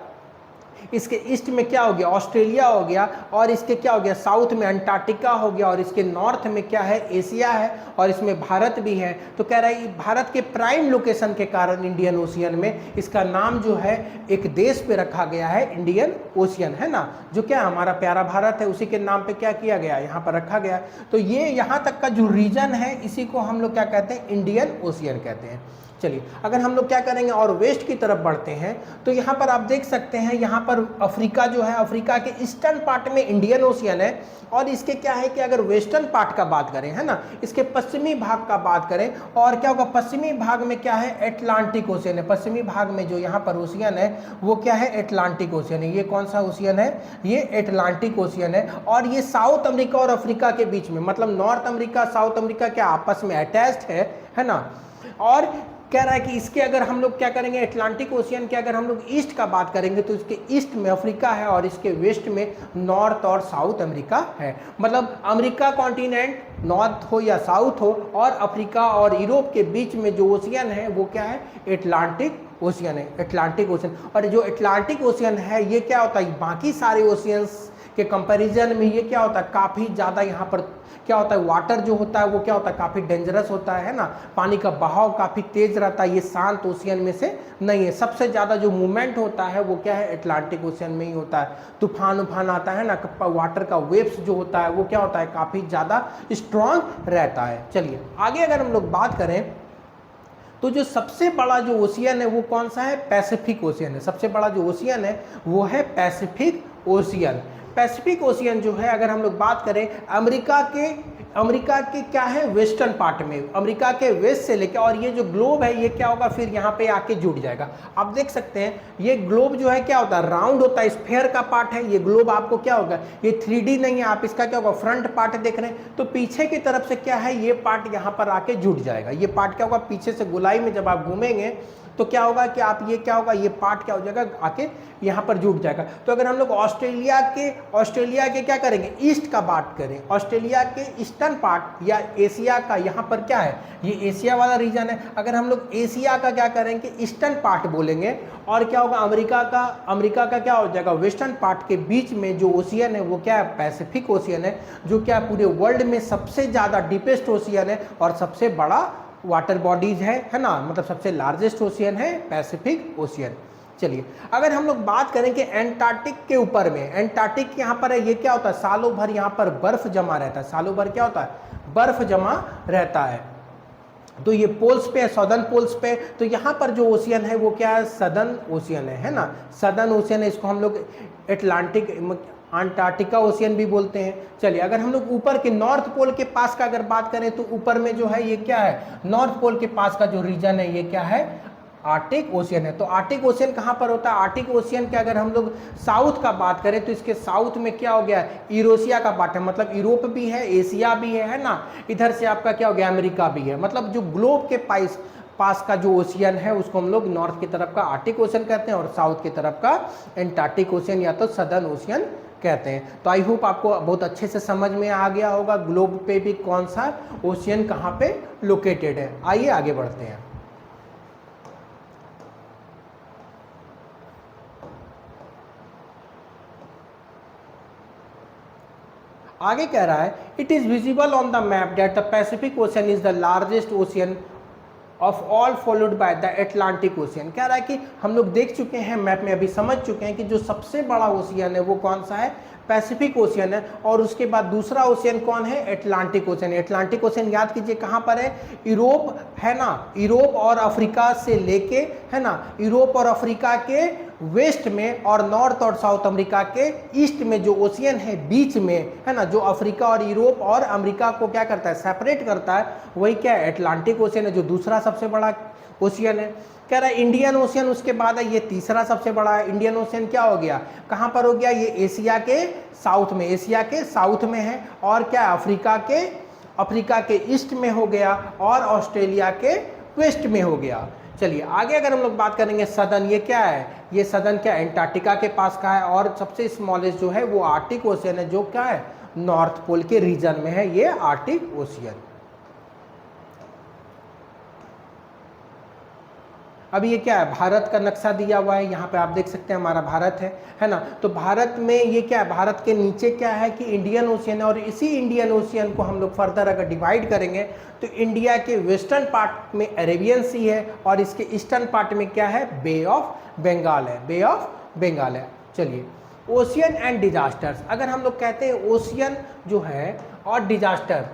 इसके ईस्ट में क्या हो गया, ऑस्ट्रेलिया हो गया, और इसके क्या हो गया, साउथ में अंटार्कटिका हो गया, और इसके नॉर्थ में क्या है, एशिया है, और इसमें भारत भी है। तो कह रहा है भारत के प्राइम लोकेशन के कारण इंडियन ओशियन में इसका नाम जो है एक देश पे रखा गया है, इंडियन ओशियन, है ना, जो क्या हमारा प्यारा भारत है उसी के नाम पे क्या किया गया, यहाँ पर रखा गया। तो ये यहाँ तक का जो रीजन है इसी को हम लोग क्या कहते हैं, इंडियन ओशियन कहते हैं। चलिए अगर हम लोग क्या करेंगे और वेस्ट की तरफ बढ़ते हैं तो यहाँ पर आप देख सकते हैं, यहाँ पर अफ्रीका जो है, अफ्रीका के ईस्टर्न पार्ट में इंडियन ओशियन है, और इसके क्या है कि अगर वेस्टर्न पार्ट का बात करें, है ना, इसके पश्चिमी भाग का बात करें, और क्या होगा, पश्चिमी भाग में क्या है, एटलांटिक ओशियन है। पश्चिमी भाग में जो यहाँ पर ओशियन है वो क्या है, एटलांटिक ओशियन है। ये कौन सा ओशियन है, ये एटलांटिक ओशियन है। और ये साउथ अमेरिका और अफ्रीका के बीच में, मतलब नॉर्थ अमेरिका साउथ अमेरिका क्या आपस में अटैच्ड है ना। और कह रहा है कि इसके अगर हम लोग क्या करेंगे, एटलांटिक ओशियन के अगर हम लोग ईस्ट का बात करेंगे तो इसके ईस्ट में अफ्रीका है, और इसके वेस्ट में नॉर्थ और साउथ अमेरिका है। मतलब अमेरिका कॉन्टिनेंट नॉर्थ हो या साउथ हो, और अफ्रीका और यूरोप के बीच में जो ओशियन है वो क्या है, एटलांटिक ओशियन है, एटलांटिक ओशियन। और जो एटलांटिक ओशियन है ये क्या होता है, बाकी सारे ओशियंस के कंपैरिजन में ये क्या होता है, काफ़ी ज़्यादा यहाँ पर क्या होता है, वाटर जो होता है वो क्या होता है, काफ़ी डेंजरस होता है ना, पानी का बहाव काफ़ी तेज रहता है। ये शांत ओशियन में से नहीं है। सबसे ज़्यादा जो मूवमेंट होता है वो क्या है, एटलांटिक ओशियन में ही होता है। तूफान उफान आता है ना, वाटर का वेव्स जो होता है वो क्या होता है, काफ़ी ज़्यादा स्ट्रॉन्ग रहता है। चलिए आगे अगर हम लोग बात करें तो जो सबसे बड़ा जो ओशियन है वो कौन सा है, पैसिफिक ओशियन है। सबसे बड़ा जो ओशियन है वो है पैसिफिक ओशियन। पैसिफिक ओशियन जो है अगर हम लोग बात करें, अमेरिका के क्या है, वेस्टर्न पार्ट में, अमेरिका के वेस्ट से लेकर, और ये जो ग्लोब है ये क्या होगा, फिर यहाँ पे आके जुड़ जाएगा। आप देख सकते हैं ये ग्लोब जो है क्या होता है, राउंड होता है, स्फेयर का पार्ट है ये ग्लोब। आपको क्या होगा, ये 3D नहीं है, आप इसका क्या होगा, फ्रंट पार्ट देख रहे हैं, तो पीछे की तरफ से क्या है, ये पार्ट यहाँ पर आके जुड़ जाएगा। ये पार्ट क्या होगा, पीछे से गोलाई में जब आप घूमेंगे तो क्या होगा कि आप ये क्या होगा, ये पार्ट क्या हो जाएगा, आके यहाँ पर जुड़ जाएगा। तो अगर हम लोग ऑस्ट्रेलिया के क्या करेंगे, ईस्ट का बात करें, ऑस्ट्रेलिया के ईस्टर्न पार्ट या एशिया का, यहाँ पर क्या है, ये एशिया वाला रीजन है। अगर हम लोग एशिया का क्या करेंगे, ईस्टर्न पार्ट बोलेंगे, और क्या होगा, अमेरिका का क्या हो जाएगा, वेस्टर्न पार्ट के बीच में जो ओशियन है वो क्या है, पैसिफिक ओशियन है, जो क्या पूरे वर्ल्ड में सबसे ज़्यादा डीपेस्ट ओशियन है और सबसे बड़ा वाटर बॉडीज है ना, मतलब सबसे लार्जेस्ट ओशियन है पैसिफिक ओशियन। चलिए अगर हम लोग बात करें कि एंटार्क्टिक के ऊपर में, एंटार्क्टिक यहाँ पर है, ये क्या होता है, सालों भर यहाँ पर बर्फ जमा रहता है, सालों भर क्या होता है, बर्फ जमा रहता है। तो ये पोल्स पे है, सदर्न पोल्स पे, तो यहाँ पर जो ओशियन है वो क्या है, सदर्न ओशियन है ना, सदर्न ओशियन है। इसको हम लोग एटलांटिक अंटार्कटिका ओशियन भी बोलते हैं। चलिए अगर हम लोग ऊपर के नॉर्थ पोल के पास का अगर बात करें तो ऊपर में जो है ये क्या है, नॉर्थ पोल के पास का जो रीजन है ये क्या है, आर्टिक ओशियन है। तो आर्टिक ओशियन कहाँ पर होता है, आर्टिक ओशियन के अगर हम लोग साउथ का बात करें तो इसके साउथ में क्या हो गया, यूरेशिया का पार्ट है, मतलब यूरोप भी है, एशिया भी है ना, इधर से आपका क्या हो गया, अमेरिका भी है। मतलब जो ग्लोब के पास का जो ओशियन है उसको हम लोग नॉर्थ की तरफ का आर्टिक ओशियन कहते हैं, और साउथ की तरफ का एंटार्क्टिक ओशियन या तो सदर्न ओशियन कहते हैं। तो आई होप आपको बहुत अच्छे से समझ में आ गया होगा ग्लोब पे भी कौन सा ओशियन कहाँ पे लोकेटेड है। आइए आगे बढ़ते हैं। आगे कह रहा है, it is visible on the map that the Pacific ocean is the largest ocean of all followed by the Atlantic ocean. कह रहा है कि हम लोग देख चुके हैं मैप में, अभी समझ चुके हैं कि जो सबसे बड़ा ओशियन है वो कौन सा है, पैसिफिक ओशियन है, और उसके बाद दूसरा ओशियन कौन है, एटलांटिक ओशियन। एटलांटिक ओशियन याद कीजिए कहाँ पर है, यूरोप है ना, यूरोप और अफ्रीका से लेके, है ना, यूरोप और अफ्रीका के वेस्ट में और नॉर्थ और साउथ अमेरिका के ईस्ट में जो ओशियन है बीच में, है ना, जो अफ्रीका और यूरोप और अमेरिका को क्या करता है, सेपरेट करता है, वही क्या है, एटलांटिक ओशियन है, जो दूसरा सबसे बड़ा ओशियन है। कह रहा है इंडियन ओशियन उसके बाद है, ये तीसरा सबसे बड़ा है। इंडियन ओशियन क्या हो गया, कहाँ पर हो गया, ये एशिया के साउथ में, एशिया के साउथ में है, और क्या अफ्रीका के ईस्ट में हो गया, और ऑस्ट्रेलिया के वेस्ट में हो गया। चलिए आगे अगर हम लोग बात करेंगे सदर्न, ये क्या है, ये सदर्न क्या है, एंटार्क्टिका के पास का है, और सबसे स्मॉलेस्ट जो है वो आर्टिक ओशियन है, जो क्या है, नॉर्थ पोल के रीजन में है ये आर्टिक ओशियन। अब ये क्या है, भारत का नक्शा दिया हुआ है, यहाँ पे आप देख सकते हैं हमारा भारत है ना। तो भारत में ये क्या है, भारत के नीचे क्या है कि इंडियन ओशियन है, और इसी इंडियन ओशियन को हम लोग फर्दर अगर डिवाइड करेंगे तो इंडिया के वेस्टर्न पार्ट में अरेबियन सी है, और इसके ईस्टर्न पार्ट में क्या है, बे ऑफ बंगाल है, बे ऑफ बंगाल है। चलिए ओशियन एंड डिजास्टर्स, अगर हम लोग कहते हैं ओशियन जो है और disaster,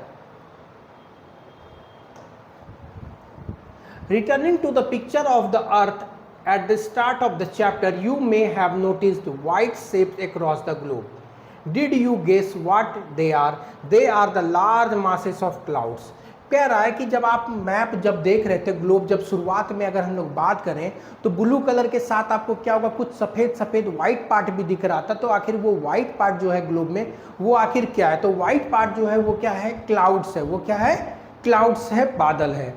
returning to the picture of the earth at the start of the chapter, you may have noticed white shapes across the globe. Did you guess what they are? They are the large masses of clouds. कह रहा है कि जब आप मैप जब देख रहे थे ग्लोब, जब शुरुआत में अगर हम लोग बात करें तो ब्लू कलर के साथ आपको क्या होगा, कुछ सफ़ेद सफ़ेद व्हाइट पार्ट भी दिख रहा था। तो आखिर वो व्हाइट पार्ट जो है ग्लोब में वो आखिर क्या है, तो व्हाइट पार्ट जो है वो क्या है, क्लाउड्स है, वो क्या है, क्लाउड्स है, बादल है।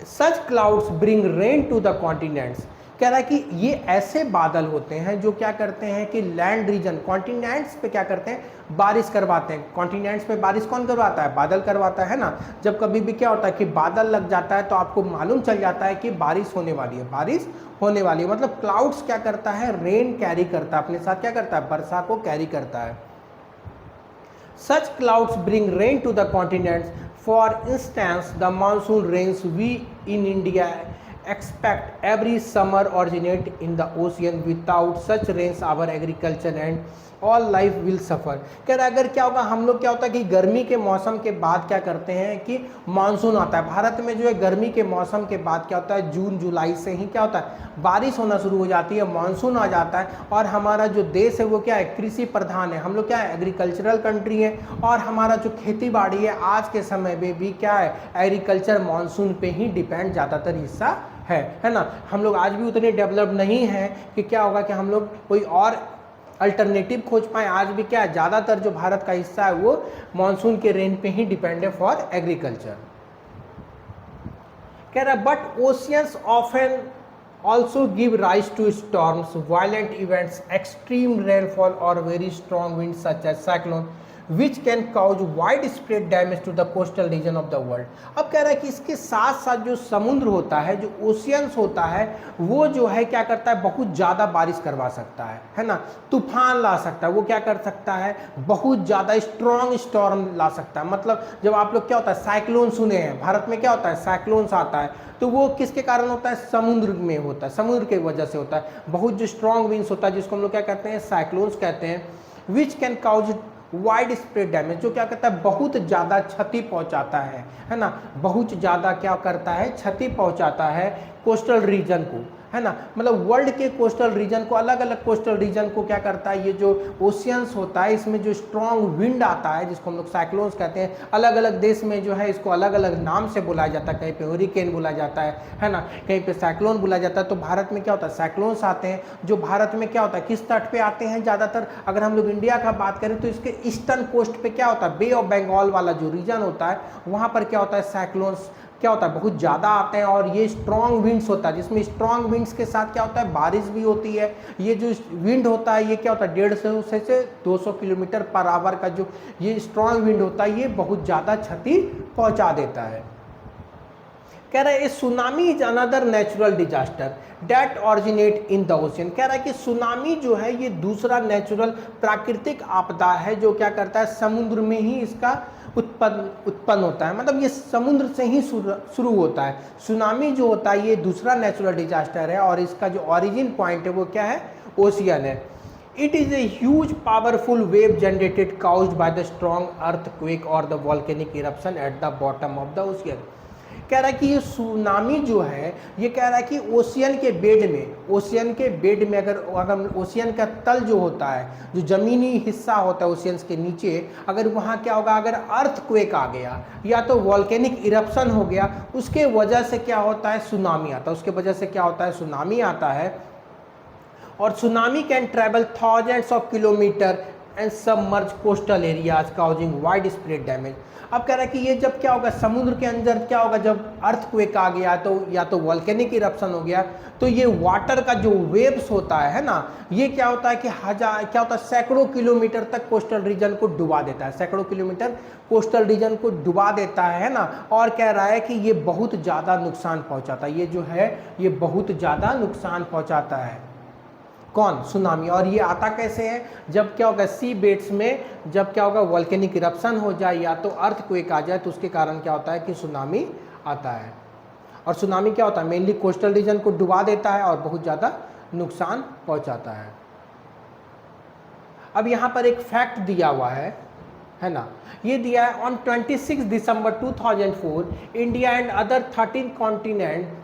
Such clouds bring rain to the continents, कह रहा है कि ये ऐसे बादल होते हैं जो क्या करते हैं कि लैंड रीजन, कॉन्टिनेंट्स पे क्या करते हैं, बारिश करवाते हैं। कॉन्टिनेंट्स पे बारिश कौन करवाता है, बादल करवाता है ना। जब कभी भी क्या होता है कि बादल लग जाता है तो आपको मालूम चल जाता है कि बारिश होने वाली है, बारिश होने वाली है। मतलब क्लाउड्स क्या करता है, रेन कैरी करता है, अपने साथ क्या करता है, वर्षा को कैरी करता है। Such clouds bring rain to the continents, for instance the monsoon rains we in India expect every summer originate in the ocean. Without such rains our agriculture and all life will suffer। कह रहा अगर क्या होगा, हम लोग क्या होता है कि गर्मी के मौसम के बाद क्या करते हैं कि मानसून आता है। भारत में जो है गर्मी के मौसम के बाद क्या होता है, जून जुलाई से ही क्या होता है, बारिश होना शुरू हो जाती है, मानसून आ जाता है, और हमारा जो देश है वो क्या है, कृषि प्रधान है, हम लोग क्या है, एग्रीकल्चरल कंट्री है, और हमारा जो खेती बाड़ी है आज के समय में भी क्या है, एग्रीकल्चर मानसून पे ही डिपेंड ज़्यादातर हिस्सा है ना। हम लोग आज भी उतने डेवलप नहीं हैं कि क्या होगा कि हम लोग कोई और अल्टरनेटिव खोज पाए। आज भी क्या है, ज़्यादातर जो भारत का हिस्सा है वो मानसून के रेन पे ही डिपेंड है फॉर एग्रीकल्चर। कह रहा but oceans often also give rise to storms, violent events, extreme rainfall or very strong winds such as cyclone which can cause widespread damage to the coastal region of the world। अब कह रहा है कि इसके साथ साथ जो समुद्र होता है, जो ओशियंस होता है, वो जो है क्या करता है, बहुत ज़्यादा बारिश करवा सकता है ना, तूफान ला सकता है, वो क्या कर सकता है, बहुत ज़्यादा स्ट्रॉन्ग स्टॉर्म ला सकता है। मतलब जब आप लोग क्या होता है, साइक्लोन सुने हैं, भारत में क्या होता है, साइक्लोन्स आता है, तो वो किसके कारण होता है, समुद्र में होता है, समुद्र की वजह से होता है। बहुत जो स्ट्रॉन्ग विंड्स होता है जिसको हम लोग क्या कहते हैं, साइक्लोन्स कहते हैं। Which can cause wide spread damage, जो क्या करता है, बहुत ज़्यादा क्षति पहुंचाता है ना, बहुत ज़्यादा क्या करता है, क्षति पहुंचाता है कोस्टल रीजन को, है ना। मतलब वर्ल्ड के कोस्टल रीजन को, अलग अलग कोस्टल रीजन को क्या करता है, ये जो ओशियंस होता है इसमें जो स्ट्रॉन्ग विंड आता है जिसको हम लोग साइक्लोन्स कहते हैं, अलग अलग देश में जो है इसको अलग अलग नाम से बुलाया जाता है। कहीं पे हरिकेन बोला जाता है ना, कहीं पे साइक्लोन बोला जाता है। तो भारत में क्या होता है, साइक्लोन्स आते हैं, जो भारत में क्या होता है, किस तट पे आते हैं ज़्यादातर। अगर हम लोग इंडिया का बात करें तो इसके ईस्टर्न कोस्ट पे क्या होता है, बे ऑफ बंगाल वाला जो रीजन होता है वहाँ पर क्या होता है, साइक्लोन्स क्या होता है, बहुत ज़्यादा आते हैं, और ये स्ट्रॉन्ग विंड्स होता है, जिसमें स्ट्रॉन्ग विंड्स के साथ क्या होता है, बारिश भी होती है। ये जो विंड होता है ये क्या होता है, 150 से 200 किलोमीटर पर आवर का जो ये स्ट्रॉन्ग विंड होता है ये बहुत ज़्यादा क्षति पहुंचा देता है। कह रहा है tsunami is another natural disaster that originate in the ocean. कह रहा है कि सुनामी जो है ये दूसरा नेचुरल प्राकृतिक आपदा है जो क्या करता है समुद्र में ही इसका उत्पन्न होता है, मतलब ये समुद्र से ही शुरू होता है। सुनामी जो होता है ये दूसरा नेचुरल डिजास्टर है और इसका जो ओरिजिन पॉइंट है वो क्या है, ओशियन है। It is a huge powerful wave generated caused by the strong earthquake or the volcanic eruption at the bottom of the ocean। कह रहा है कि ये सुनामी जो है ये कह रहा है कि ओशियन के बेड में अगर ओशियन का तल जो होता है, जो ज़मीनी हिस्सा होता है ओशियंस के नीचे, अगर वहाँ क्या होगा, अगर अर्थक्वेक आ गया या तो वॉल्केनिक इरप्शन हो गया, उसके वजह से क्या होता है सुनामी आता है, उसके वजह से क्या होता है सुनामी आता है। और tsunami can travel thousands of kilometre and submerge coastal areas causing wide spread damage. अब कह रहा है कि ये जब क्या होगा समुद्र के अंदर क्या होगा, जब अर्थक्वेक आ गया तो या तो वॉल्केनिक इरप्शन हो गया, तो ये वाटर का जो वेव्स होता है ना, ये क्या होता है कि क्या होता है सैकड़ों किलोमीटर तक कोस्टल रीजन को डुबा देता है, सैकड़ों किलोमीटर कोस्टल रीजन को डुबा देता है ना। और कह रहा है कि ये बहुत ज़्यादा नुकसान पहुँचाता है, ये जो है ये बहुत ज़्यादा नुकसान पहुँचाता है। कौन, सुनामी। और ये आता कैसे है, जब क्या होगा सी बेड्स में जब क्या होगा वॉल्केनिक इरप्शन हो जाए या तो अर्थक्वेक आ जाए, तो उसके कारण क्या होता है कि सुनामी आता है। और सुनामी क्या होता है, मेनली कोस्टल रीजन को डुबा देता है और बहुत ज़्यादा नुकसान पहुंचाता है। अब यहाँ पर एक फैक्ट दिया हुआ है ना, ये दिया है on 26 December 2004 India and other 13 continent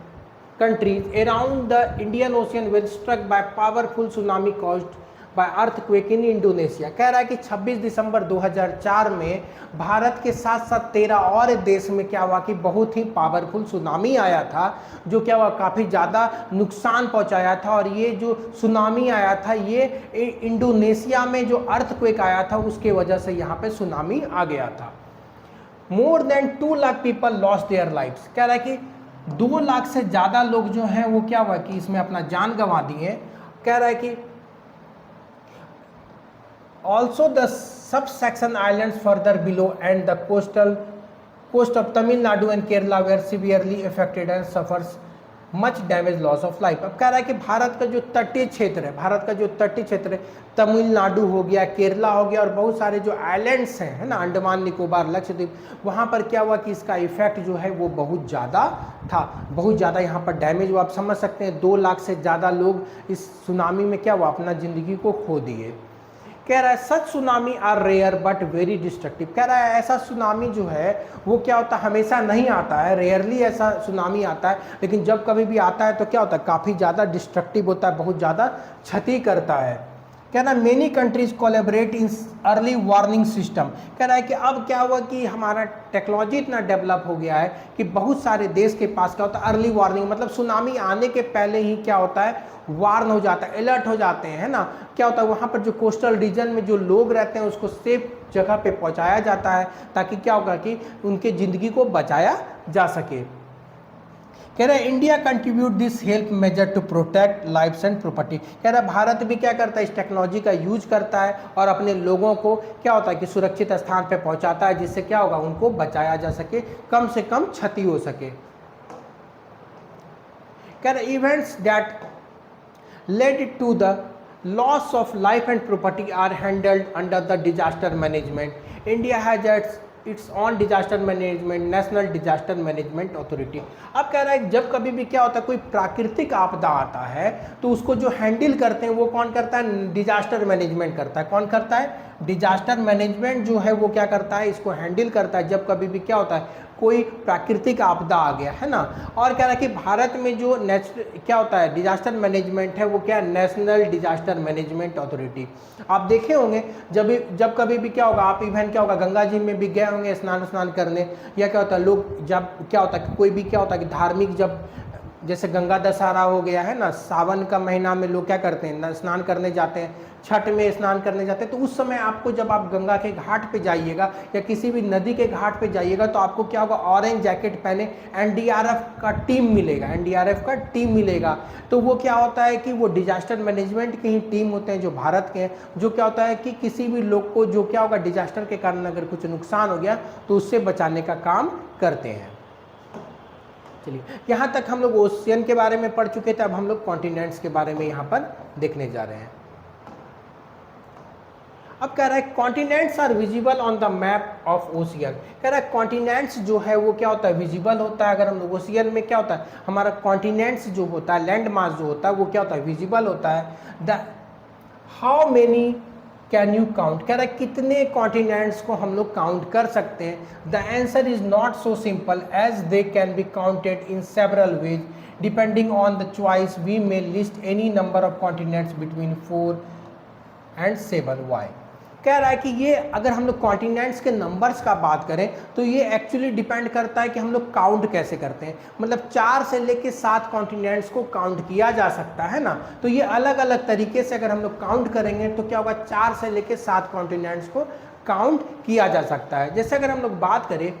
countries around the Indian Ocean were struck by powerful tsunami caused by earthquake in Indonesia। कह रहा है कि 26 दिसंबर 2004 में भारत के साथ साथ 13 और देश में क्या हुआ कि बहुत ही पावरफुल सुनामी आया था, जो क्या हुआ काफ़ी ज़्यादा नुकसान पहुंचाया था। और ये जो सुनामी आया था ये इंडोनेशिया में जो अर्थक्वेक आया था उसके वजह से यहाँ पे सुनामी आ गया था। More than 2 lakh people lost their lives. कह रहा है कि 2 लाख से ज़्यादा लोग जो हैं वो क्या हुआ कि इसमें अपना जान गंवा दिए। कह रहा है कि also the sub section islands further below and the coast of Tamil Nadu and Kerala were severely affected and suffers much damage loss of life. अब कह रहा है कि भारत का जो तटीय क्षेत्र है, तमिलनाडु हो गया, केरला हो गया और बहुत सारे जो आइलैंड्स हैं है ना, अंडमान निकोबार, लक्षद्वीप, वहाँ पर क्या हुआ कि इसका इफेक्ट जो है वो बहुत ज़्यादा था, बहुत ज़्यादा यहाँ पर डैमेज हुआ। आप समझ सकते हैं 2 लाख से ज़्यादा लोग इस सुनामी में क्या हुआ अपना ज़िंदगी को खो दिए। कह रहा है such tsunami are rare but very destructive. कह रहा है ऐसा सुनामी जो है वो क्या होता है हमेशा नहीं आता है, रेयरली ऐसा सुनामी आता है, लेकिन जब कभी भी आता है तो क्या होता है काफ़ी ज़्यादा डिस्ट्रक्टिव होता है, बहुत ज़्यादा क्षति करता है। कह रहा है many countries collaborate in early warning system. कह रहा है कि अब क्या हुआ कि हमारा टेक्नोलॉजी इतना डेवलप हो गया है कि बहुत सारे देश के पास क्या होता है अर्ली वार्निंग, मतलब सुनामी आने के पहले ही क्या होता है वार्न हो जाता है, अलर्ट हो जाते हैं है ना। क्या होता है वहाँ पर जो कोस्टल रीजन में जो लोग रहते हैं उसको सेफ जगह पे पहुँचाया जाता है ताकि क्या होगा कि उनके ज़िंदगी को बचाया जा सके। कह रहा है India contribute this help major to protect lives and property. कह रहा है भारत भी क्या करता है इस टेक्नोलॉजी का यूज करता है और अपने लोगों को क्या होता है कि सुरक्षित स्थान पे पहुंचाता है, जिससे क्या होगा उनको बचाया जा सके, कम से कम क्षति हो सके। कह रहा है events that led to the loss of life and property are handled under the disaster management. India has its own disaster management national disaster management authority. अब कह रहा है जब कभी भी क्या होता है कोई प्राकृतिक आपदा आता है तो उसको जो हैंडल करते हैं वो कौन करता है, डिजास्टर मैनेजमेंट करता है। कौन करता है, डिजास्टर मैनेजमेंट जो है वो क्या करता है इसको हैंडल करता है जब कभी भी क्या होता है कोई प्राकृतिक आपदा आ गया है ना। और कह रहा है कि भारत में जो क्या होता है डिजास्टर मैनेजमेंट है वो क्या नेशनल डिजास्टर मैनेजमेंट अथॉरिटी। आप देखे होंगे जब कभी भी क्या होगा आप इवन क्या होगा गंगा जी में भी गए होंगे स्नान करने, या क्या होता है लोग जब क्या होता है कोई भी क्या होता है कि धार्मिक जब जैसे गंगा दशहरा हो गया है ना, सावन का महीना में लोग क्या करते हैं स्नान करने जाते हैं, छठ में स्नान करने जाते हैं। तो उस समय आपको जब आप गंगा के घाट पे जाइएगा या किसी भी नदी के घाट पे जाइएगा तो आपको क्या होगा ऑरेंज जैकेट पहने एनडीआरएफ का टीम मिलेगा। तो वो क्या होता है कि वो डिजास्टर मैनेजमेंट की ही टीम होते हैं जो भारत के हैं, जो क्या होता है कि किसी भी लोग को जो क्या होगा डिजास्टर के कारण अगर कुछ नुकसान हो गया तो उससे बचाने का काम करते हैं। चलिए, यहाँ तक हम लोग ओशियन के बारे में पढ़ चुके थे, अब हम लोग कॉन्टिनेंट्स के बारे में यहाँ पर देखने जा रहे हैं। अब कह रहा है continents are visible on the map of ocean. कह रहा है कॉन्टिनेंट्स जो है वो क्या होता है, विजिबल होता है। अगर हम लोग ओशियन में क्या होता है, हमारा कॉन्टिनेंट्स जो होता है, लैंड मास जो होता है वो क्या होता है, विजिबल होता है। The how many can you count, कह रहा है कितने कॉन्टिनेंट्स को हम लोग काउंट कर सकते हैं। The answer is not so simple as they can be counted in several ways depending on the choice we may list any number of continents between 4 and 7 why. कह रहा है कि ये अगर हम लोग कॉन्टिनेंट्स के नंबर्स का बात करें तो ये एक्चुअली डिपेंड करता है कि हम लोग काउंट कैसे करते हैं। मतलब 4 से लेके 7 कॉन्टिनेंट्स को काउंट किया जा सकता है ना, तो ये अलग अलग तरीके से अगर हम लोग काउंट करेंगे तो क्या होगा, 4 से लेके 7 कॉन्टिनेंट्स को काउंट किया जा सकता है। जैसे अगर हम लोग बात करें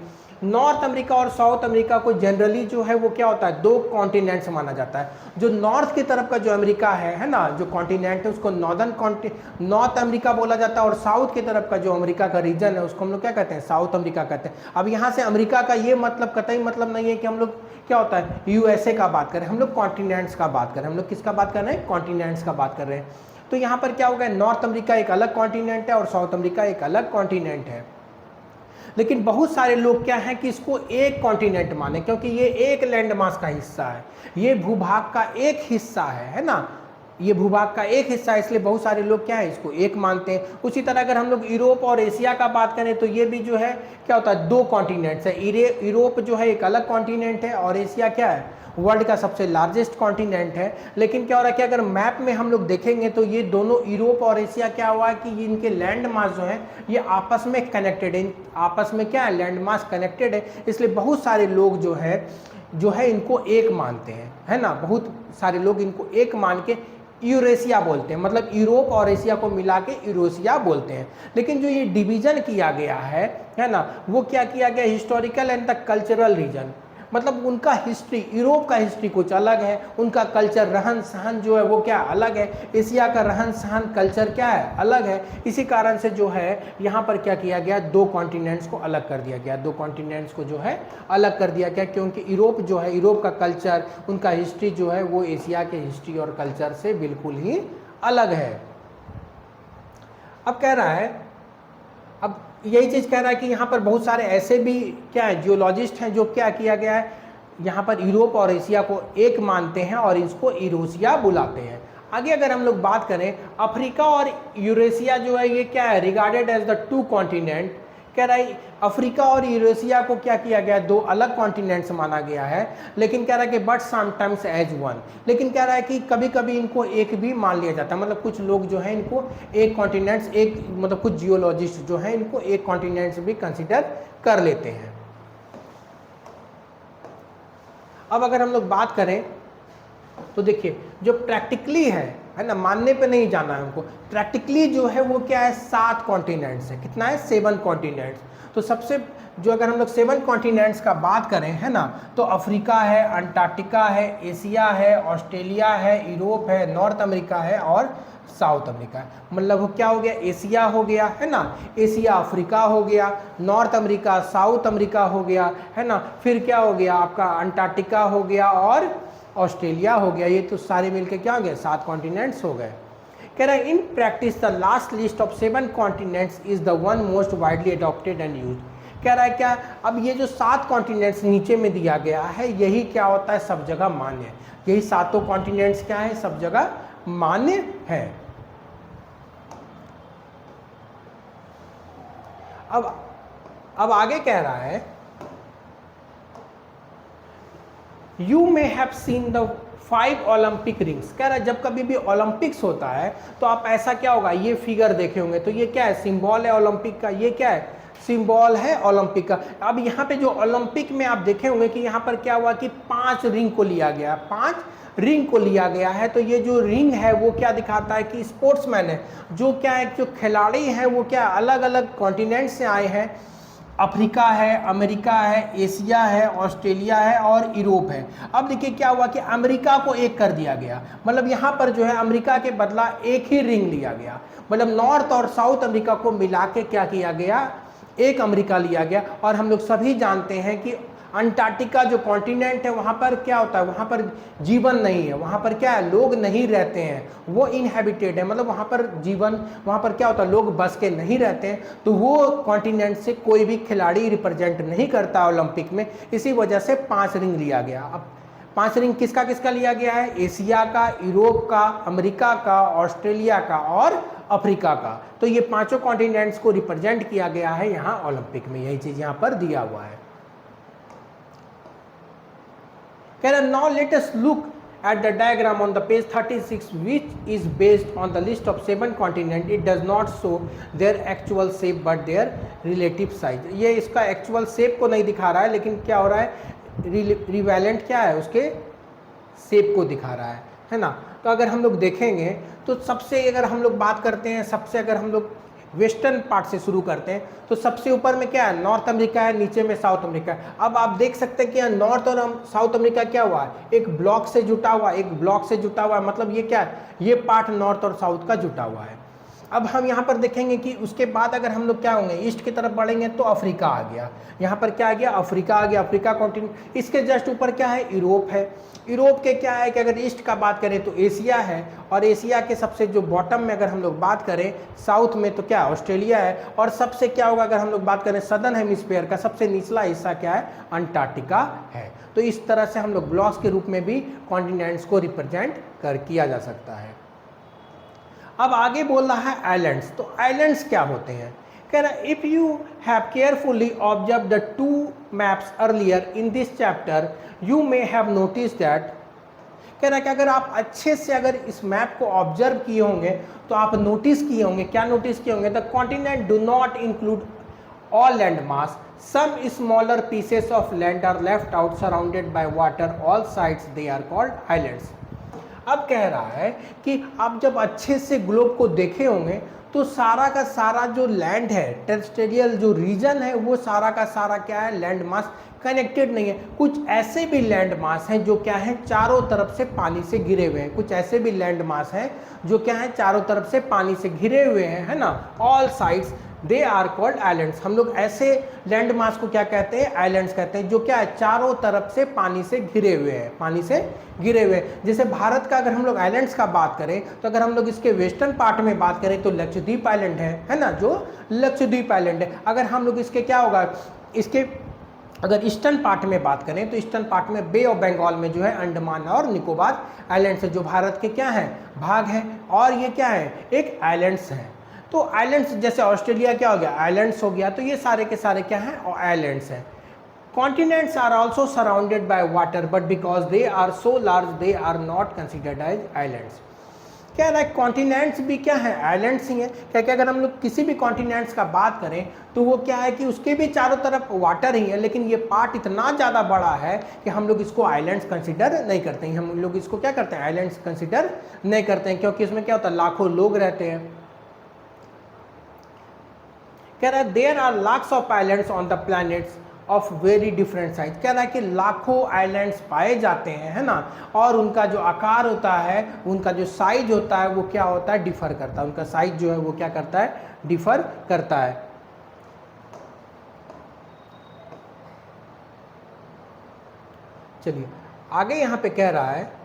नॉर्थ अमेरिका और साउथ अमेरिका को जनरली जो है वो क्या होता है, 2 कॉन्टिनेंट्स माना जाता है। जो नॉर्थ की तरफ का जो अमेरिका है ना, जो कॉन्टिनेंट है उसको नॉर्थ अमेरिका बोला जाता है, और साउथ की तरफ का जो अमेरिका का रीजन है उसको हम लोग क्या कहते हैं, साउथ अमेरिका कहते हैं। अब यहाँ से अमेरिका का ये मतलब कतई मतलब नहीं है कि हम लोग क्या होता है यूएसए का बात करें, हम लोग कॉन्टिनेंट्स का बात करें। हम लोग किसका बात कर रहे हैं, कॉन्टिनेंट्स का बात कर रहे हैं। तो यहाँ पर क्या होगा, नॉर्थ अमेरिका एक अलग कॉन्टिनेंट है और साउथ अमेरिका एक अलग कॉन्टिनेंट है। लेकिन बहुत सारे लोग क्या हैं कि इसको एक कॉन्टिनेंट माने, क्योंकि ये एक लैंड मास का हिस्सा है, ये भूभाग का एक हिस्सा है ना, ये भूभाग का एक हिस्सा है, इसलिए बहुत सारे लोग क्या है इसको एक मानते हैं। उसी तरह अगर हम लोग यूरोप और एशिया का बात करें तो ये भी जो है क्या होता है, 2 कॉन्टिनेंट्स है। यूरोप जो है एक अलग कॉन्टिनेंट है और एशिया क्या है, वर्ल्ड का सबसे लार्जेस्ट कॉन्टिनेंट है। लेकिन क्या हो रहा है कि अगर मैप में हम लोग देखेंगे तो ये दोनों यूरोप और एशिया क्या हुआ है कि इनके लैंड मास जो है ये आपस में कनेक्टेड है, आपस में क्या है, लैंड मास कनेक्टेड है। इसलिए बहुत सारे लोग जो है इनको एक मानते हैं, है ना, बहुत सारे लोग इनको एक मान के यूरेशिया बोलते हैं, मतलब यूरोप और एशिया को मिला के यूरेशिया बोलते हैं। लेकिन जो ये डिवीजन किया गया है ना, वो क्या किया गया, historical and the cultural region, मतलब उनका हिस्ट्री, यूरोप का हिस्ट्री कुछ अलग है, उनका कल्चर रहन सहन जो है वो क्या अलग है, एशिया का रहन सहन कल्चर क्या है, अलग है। इसी कारण से जो है यहाँ पर क्या किया गया, 2 कॉन्टिनेंट्स को अलग कर दिया गया, 2 कॉन्टिनेंट्स को जो है अलग कर दिया गया, क्योंकि यूरोप जो है, यूरोप का कल्चर, उनका हिस्ट्री जो है वो एशिया के हिस्ट्री और कल्चर से बिल्कुल ही अलग है। अब कह रहा है, अब यही चीज़ कह रहा है कि यहाँ पर बहुत सारे ऐसे भी क्या है जियोलॉजिस्ट हैं जो क्या किया गया है, यहाँ पर यूरोप और एशिया को एक मानते हैं और इसको यूरेशिया बुलाते हैं। आगे अगर हम लोग बात करें, अफ्रीका और यूरेशिया जो है ये क्या है, रिगार्डेड एज द 2 कॉन्टिनेंट। कह रहा है अफ्रीका और यूरेशिया को क्या किया गया, 2 अलग कॉन्टिनेंट्स माना गया है। लेकिन कह रहा है कि बट समटाइम्स एज 1, लेकिन कह रहा है कि कभी कभी इनको एक भी मान लिया जाता है। मतलब कुछ लोग जो है इनको एक कॉन्टिनेंट्स, एक मतलब कुछ जियोलॉजिस्ट जो है इनको एक कॉन्टिनेंट्स भी कंसिडर कर लेते हैं। अब अगर हम लोग बात करें तो देखिए जो प्रैक्टिकली है ना, मानने पे नहीं जाना है हमको, प्रैक्टिकली जो है वो क्या है, 7 कॉन्टिनेंट्स है। कितना है, 7 कॉन्टिनेंट्स। तो सबसे जो अगर हम लोग 7 कॉन्टिनेंट्स का बात करें है ना, तो अफ्रीका है, अंटार्कटिका है, एशिया है, ऑस्ट्रेलिया है, यूरोप है, नॉर्थ अमेरिका है और साउथ अमेरिका है। मतलब वो क्या हो गया, एशिया हो गया है ना, एशिया अफ्रीका हो गया, नॉर्थ अमेरिका साउथ अमेरिका हो गया है ना, फिर क्या हो गया आपका अंटार्कटिका हो गया और ऑस्ट्रेलिया हो गया। ये तो सारे मिलके क्या हो गए, 7 कॉन्टिनेंट्स हो गए। कह रहा है in practice the last list of 7 continents is the one most widely adopted and used. कह रहा है क्या, अब ये जो 7 कॉन्टिनेंट्स नीचे में दिया गया है यही क्या होता है, सब जगह मान्य है। यही 7 कॉन्टिनेंट्स क्या है, सब जगह मान्य है। अब आगे कह रहा है you may have seen the 5 Olympic rings. कह रहा है जब कभी भी ओलंपिक्स होता है तो आप ऐसा क्या होगा, ये फिगर देखे होंगे, तो ये क्या है, सिंबल है ओलंपिक का, ये क्या है, सिंबल है ओलंपिक का। अब यहाँ पे जो ओलंपिक में आप देखे होंगे कि यहाँ पर क्या हुआ कि 5 रिंग को लिया गया, 5 रिंग को लिया गया है। तो ये जो रिंग है वो क्या दिखाता है कि स्पोर्ट्समैन है, जो क्या है, जो खिलाड़ी हैं वो क्या अलग अलग कॉन्टिनेंट से आए हैं। अफ्रीका है, अमेरिका है, एशिया है, ऑस्ट्रेलिया है और यूरोप है। अब देखिए क्या हुआ कि अमेरिका को एक कर दिया गया, मतलब यहाँ पर जो है अमेरिका के बदला एक ही रिंग लिया गया, मतलब नॉर्थ और साउथ अमेरिका को मिला के क्या किया गया, एक अमेरिका लिया गया। और हम लोग सभी जानते हैं कि अंटार्कटिका जो कॉन्टिनेंट है वहाँ पर क्या होता है, वहाँ पर जीवन नहीं है, वहाँ पर क्या है, लोग नहीं रहते हैं, वो इनहेबिटेड है, मतलब वहाँ पर जीवन, वहाँ पर क्या होता है, लोग बस के नहीं रहते हैं, तो वो कॉन्टिनेंट से कोई भी खिलाड़ी रिप्रेजेंट नहीं करता ओलंपिक में, इसी वजह से 5 रिंग लिया गया। अब 5 रिंग किसका किसका लिया गया है, एशिया का, यूरोप का, अमेरिका का, ऑस्ट्रेलिया का और अफ्रीका का। तो ये 5 कॉन्टिनेंट्स को रिप्रेजेंट किया गया है यहाँ ओलंपिक में, यही चीज यहाँ पर दिया हुआ है। कह रहा now let us look at the diagram on the page 36 which is based on the list of 7 continents. It does not show their actual shape but their relative size. ये इसका एक्चुअल शेप को नहीं दिखा रहा है, लेकिन क्या हो रहा है, रिवेलेंट क्या है, उसके शेप को दिखा रहा है ना। तो अगर हम लोग देखेंगे तो सबसे, अगर हम लोग बात करते हैं सबसे, अगर हम लोग वेस्टर्न पार्ट से शुरू करते हैं तो सबसे ऊपर में क्या है, नॉर्थ अमेरिका है, नीचे में साउथ अमेरिका है। अब आप देख सकते हैं कि यहाँ नॉर्थ और साउथ अमेरिका क्या हुआ है, एक ब्लॉक से जुटा हुआ, एक ब्लॉक से जुटा हुआ है, मतलब ये क्या है, ये पार्ट नॉर्थ और साउथ का जुटा हुआ है। अब हम यहाँ पर देखेंगे कि उसके बाद अगर हम लोग क्या होंगे, ईस्ट की तरफ बढ़ेंगे तो अफ्रीका आ गया, यहाँ पर क्या आ गया, अफ्रीका आ गया, अफ्रीका कॉन्टिनेंट। इसके जस्ट ऊपर क्या है, यूरोप है। यूरोप के क्या है कि अगर ईस्ट का बात करें तो एशिया है, और एशिया के सबसे जो बॉटम में अगर हम लोग बात करें साउथ में तो क्या, ऑस्ट्रेलिया है, और सबसे क्या होगा, अगर हम लोग बात करें सदर्न हेमिस्फीयर का सबसे निचला हिस्सा क्या है, अंटार्कटिका है। तो इस तरह से हम लोग ब्लॉक्स के रूप में भी कॉन्टिनेंट्स को रिप्रेजेंट किया जा सकता है। अब आगे बोल रहा है आइलैंड्स। तो आइलैंड्स क्या होते हैं, कह रहा है if you have carefully observe the 2 maps earlier in this chapter you may have notice that, कह रहा है कि अगर आप अच्छे से अगर इस मैप को ऑब्जर्व किए होंगे तो आप नोटिस किए होंगे, क्या नोटिस किए होंगे, the continent do not include all land mass, some smaller pieces of land are left out surrounded by water, all sides they are called islands. अब कह रहा है कि आप जब अच्छे से ग्लोब को देखे होंगे तो सारा का सारा जो लैंड है, टेरेस्ट्रियल जो रीजन है, वो सारा का सारा क्या है, लैंड मास कनेक्टेड नहीं है। कुछ ऐसे भी लैंड मास हैं जो क्या है, चारों तरफ से पानी से घिरे हुए हैं, कुछ ऐसे भी लैंड मास हैं जो क्या है, चारों तरफ से पानी से घिरे हुए हैं, है ना। All sides they are called islands. हम लोग ऐसे लैंड मास को क्या कहते हैं, आइलैंड्स कहते हैं, जो क्या है, चारों तरफ से पानी से घिरे हुए हैं, पानी से घिरे हुए हैं। जैसे भारत का अगर हम लोग आइलैंड्स का बात करें तो अगर हम लोग इसके वेस्टर्न पार्ट में बात करें तो लक्षद्वीप आइलैंड है ना, जो लक्षद्वीप आइलैंड है। अगर हम लोग इसके क्या होगा, इसके अगर ईस्टर्न पार्ट में बात करें तो ईस्टर्न पार्ट में बे ऑफ बंगाल में जो है अंडमान और निकोबार आइलैंड्स है, जो भारत के क्या है, भाग है, और ये क्या है, एक आइलैंड्स है। तो आइलैंड्स जैसे ऑस्ट्रेलिया क्या हो गया, आइलैंड्स हो गया, तो ये सारे के सारे क्या हैं, आइलैंड्स हैं। Continents are also surrounded by water but because they are so large they are not considered as islands. क्या है, कॉन्टिनेंट्स भी क्या है, आइलैंड्स ही हैं। क्या क्या, अगर हम लोग किसी भी कॉन्टिनेंट्स का बात करें तो वो क्या है कि उसके भी चारों तरफ वाटर ही है, लेकिन ये पार्ट इतना ज़्यादा बड़ा है कि हम लोग इसको आइलैंड्स कंसिडर नहीं करते हैं। हम लोग इसको क्या करते हैं, आइलैंड्स कंसिडर नहीं करते हैं, क्योंकि इसमें क्या होता है, लाखों लोग रहते हैं। कह रहा है there are lakhs of islands on the planets of very different size. कह रहा है कि लाखों आइलैंड्स पाए जाते हैं, है ना, और उनका जो आकार होता है, उनका जो साइज होता है वो क्या होता है, डिफर करता है। उनका साइज जो है वो क्या करता है, डिफर करता है। चलिए आगे यहाँ पे कह रहा है